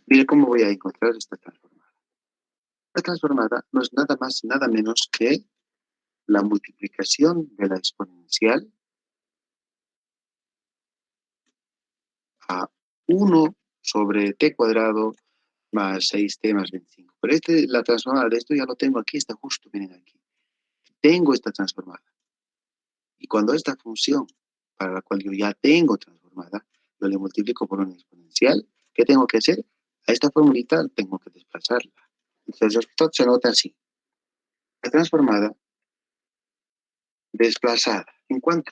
[SPEAKER 1] mire cómo voy a encontrar esta transformada. La transformada no es nada más y nada menos que la multiplicación de la exponencial a 1 sobre t cuadrado más 6t más 25. Pero la transformada de esto ya lo tengo aquí, está justo, miren aquí. Tengo esta transformada. Y cuando esta función, para la cual yo ya tengo transformada, yo le multiplico por una exponencial, ¿qué tengo que hacer? A esta formulita tengo que desplazarla. Entonces el resultado se nota así. La transformada desplazada. ¿En cuánto?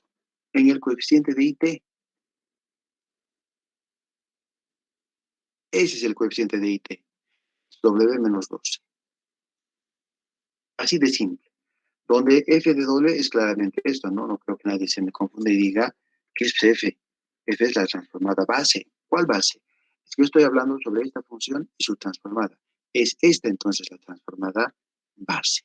[SPEAKER 1] En el coeficiente de IT. Ese es el coeficiente de IT. W menos 12. Así de simple. Donde f de W es claramente esto, ¿no? No creo que nadie se me confunda y diga que es f. F es la transformada base. ¿Cuál base? Es que yo estoy hablando sobre esta función y su transformada. Es esta entonces la transformada base.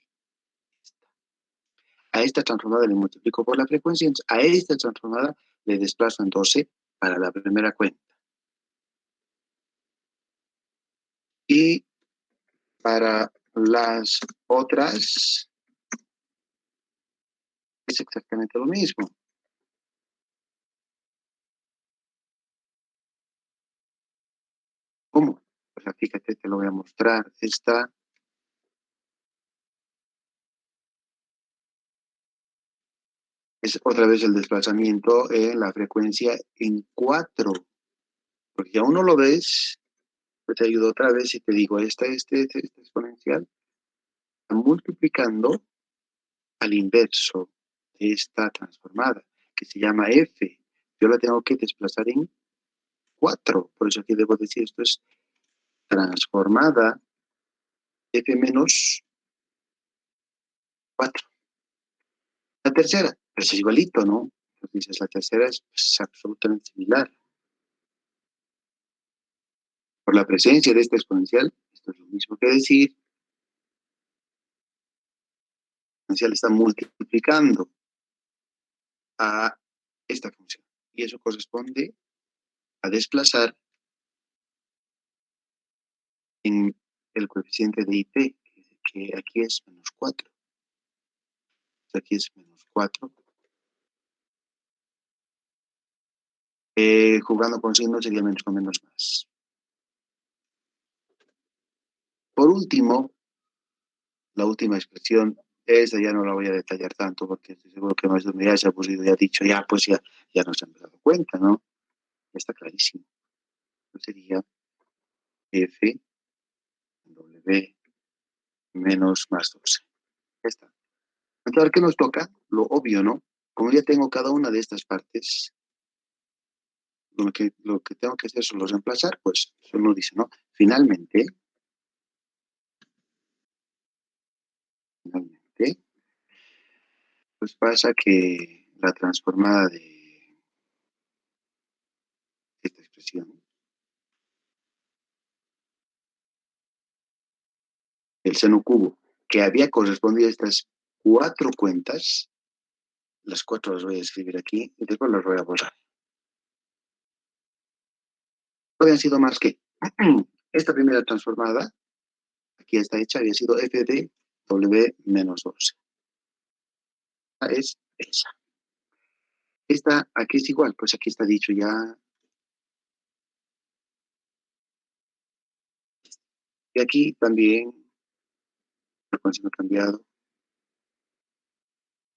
[SPEAKER 1] A esta transformada le multiplico por la frecuencia, a esta transformada le desplazo en 12 para la primera cuenta. Y para las otras es exactamente lo mismo. ¿Cómo? Pues fíjate, te lo voy a mostrar. Esta es otra vez el desplazamiento en la frecuencia en 4. Porque ya uno lo ves, yo te ayudo otra vez y te digo, esta exponencial está multiplicando al inverso de esta transformada, que se llama f. Yo la tengo que desplazar en 4. Por eso aquí debo decir, esto es transformada f menos 4. La tercera, pues es igualito, ¿no? Entonces la tercera es absolutamente similar. Por la presencia de esta exponencial, esto es lo mismo que decir, la exponencial está multiplicando a esta función. Y eso corresponde a desplazar en el coeficiente de IT, que aquí es menos 4. Aquí es menos 4. Jugando con signos sería menos con menos más. Por último, la última expresión, esa ya no la voy a detallar tanto porque estoy seguro que más de uno ya se ha aburrido y ha dicho, ya, pues ya nos han dado cuenta, ¿no? Ya está clarísimo. Sería F, W, menos más 12. Ya está. Entonces, ¿qué nos toca? Lo obvio, ¿no? Como ya tengo cada una de estas partes, lo que tengo que hacer es reemplazar, pues uno dice, ¿no? Finalmente, pues pasa que la transformada de esta expresión el seno cubo, que había correspondido a estas cuatro cuentas, las cuatro las voy a escribir aquí y después las voy a borrar. No habían sido más que esta primera transformada, aquí está hecha, había sido f de w menos 12. Es esa. Esta aquí es igual, pues aquí está dicho ya. Y aquí también, la consigna cambiado.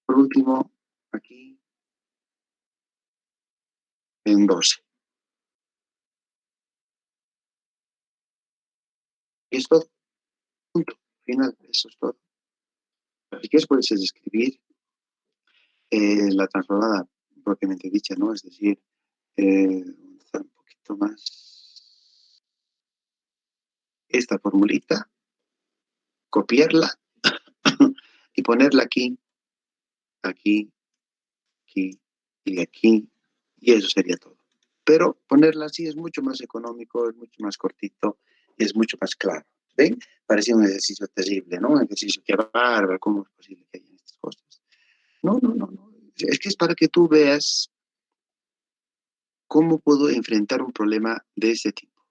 [SPEAKER 1] Por último, aquí en 12. Y es todo, punto. Final, eso es todo. Si quieres puedes escribir la transformada propiamente dicha, ¿no? Es decir, un poquito más esta formulita, copiarla y ponerla aquí, aquí, aquí y aquí, y eso sería todo. Pero ponerla así es mucho más económico, es mucho más cortito y es mucho más claro. ¿Ven? Parecía un ejercicio terrible, ¿no? Un ejercicio que bárbaro, ¿cómo es posible que haya estas cosas? No, no, no, no. Es que es para que tú veas cómo puedo enfrentar un problema de este tipo.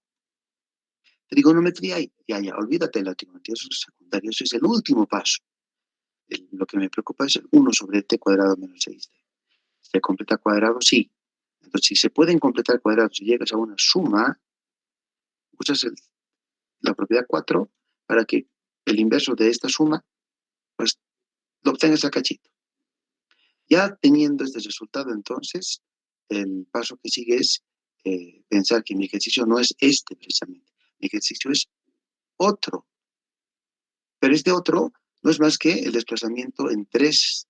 [SPEAKER 1] Trigonometría, ya, olvídate de la trigonometría, eso es secundario, eso es el último paso. Lo que me preocupa es el 1 sobre t cuadrado menos 6t. ¿Se completa cuadrado? Sí. Entonces, si se pueden completar cuadrados y llegas a una suma, usas la propiedad 4 para que el inverso de esta suma, pues lo obtengas a cachito. Ya teniendo este resultado, entonces, el paso que sigue es pensar que mi ejercicio no es este precisamente, mi ejercicio es otro. Pero este otro no es más que el desplazamiento en 3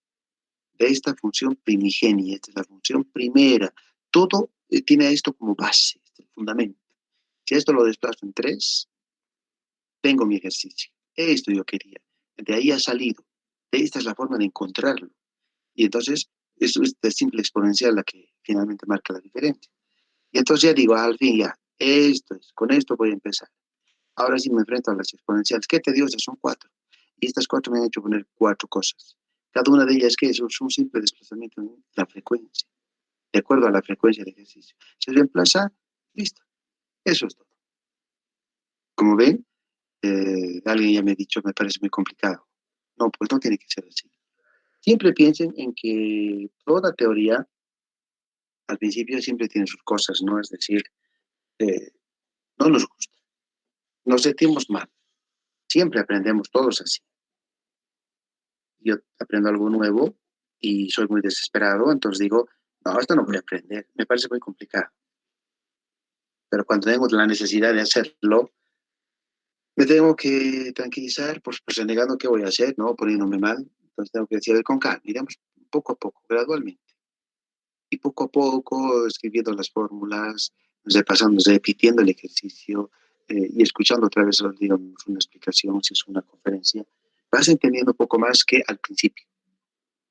[SPEAKER 1] de esta función primigenia, esta es la función primera. Todo tiene esto como base, este fundamento. Si esto lo desplazo en 3, tengo mi ejercicio. Esto yo quería. De ahí ha salido. Esta es la forma de encontrarlo. Y entonces, eso es de simple exponencial la que finalmente marca la diferencia. Y entonces ya digo, al fin ya, esto es, con esto voy a empezar. Ahora sí me enfrento a las exponenciales. ¿Qué te digo? Esas son 4. Y estas 4 me han hecho poner 4 cosas. Cada una de ellas, ¿qué es? Es un simple desplazamiento en la frecuencia, de acuerdo a la frecuencia de ejercicio. Se reemplaza, listo. Eso es todo. Como ven, alguien ya me ha dicho, me parece muy complicado. No, pues no tiene que ser así. Siempre piensen en que toda teoría, al principio, siempre tiene sus cosas, ¿no? Es decir, eh, no nos gusta, nos sentimos mal. Siempre aprendemos todos así. Yo aprendo algo nuevo y soy muy desesperado, entonces digo, no, esto no voy a aprender, me parece muy complicado. Pero cuando tengo la necesidad de hacerlo, me tengo que tranquilizar, pues renegando qué voy a hacer, ¿no? Poniéndome mal. Entonces tengo que decir, a ver, con calma, iremos poco a poco, gradualmente. Y poco a poco, escribiendo las fórmulas, repasando, repitiendo el ejercicio y escuchando otra vez, digamos, una explicación, si es una conferencia, vas entendiendo un poco más que al principio.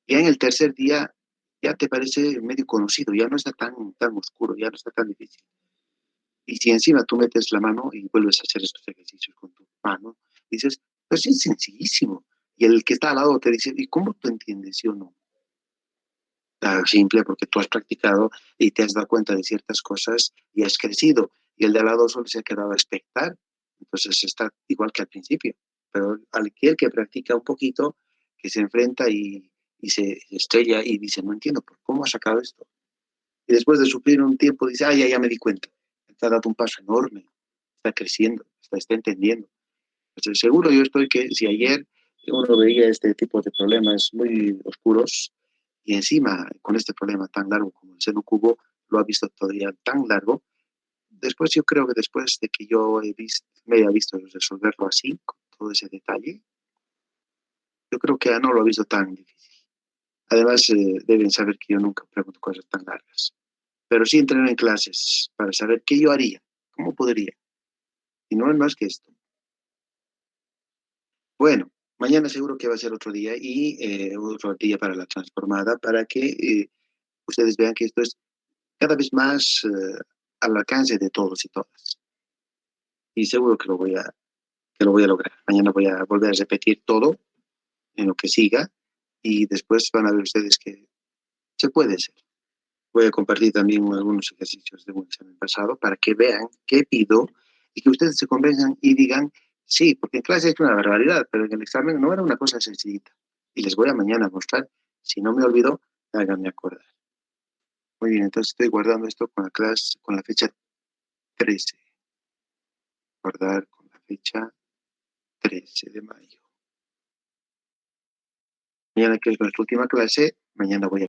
[SPEAKER 1] Ya en el tercer día ya te parece medio conocido, ya no está tan oscuro, ya no está tan difícil. Y si encima tú metes la mano y vuelves a hacer estos ejercicios con tu mano, dices, pues es sencillísimo. Y el que está al lado te dice, ¿y cómo tú entiendes, sí o no? Simple, porque tú has practicado y te has dado cuenta de ciertas cosas y has crecido. Y el de al lado solo se ha quedado a expectar. Entonces está igual que al principio. Pero aquel que practica un poquito, que se enfrenta y se estrella y dice, no entiendo, ¿cómo ha sacado esto? Y después de sufrir un tiempo dice, ya me di cuenta. Está dando un paso enorme, está creciendo, está entendiendo. Entonces, seguro yo estoy que si ayer uno veía este tipo de problemas muy oscuros y encima con este problema tan largo como el seno cubo, lo ha visto todavía tan largo, después yo creo que después de que yo me haya visto resolverlo así, con todo ese detalle, yo creo que no lo ha visto tan difícil. Además, deben saber que yo nunca pregunto cosas tan largas. Pero sí entreno en clases para saber qué yo haría, cómo podría. Y no es más que esto. Bueno, mañana seguro que va a ser otro día y otro día para la transformada, para que ustedes vean que esto es cada vez más al alcance de todos y todas. Y seguro que que lo voy a lograr. Mañana voy a volver a repetir todo en lo que siga y después van a ver ustedes que se puede hacer. Voy a compartir también algunos ejercicios de un examen pasado para que vean qué pido y que ustedes se convenzan y digan, sí, porque en clase es una barbaridad, pero en el examen no era una cosa sencillita. Y les voy a mañana mostrar. Si no me olvido, háganme acordar. Muy bien, entonces estoy guardando esto con la clase, con la fecha 13. Guardar con la fecha 13 de mayo. Mañana, que es nuestra última clase, mañana voy a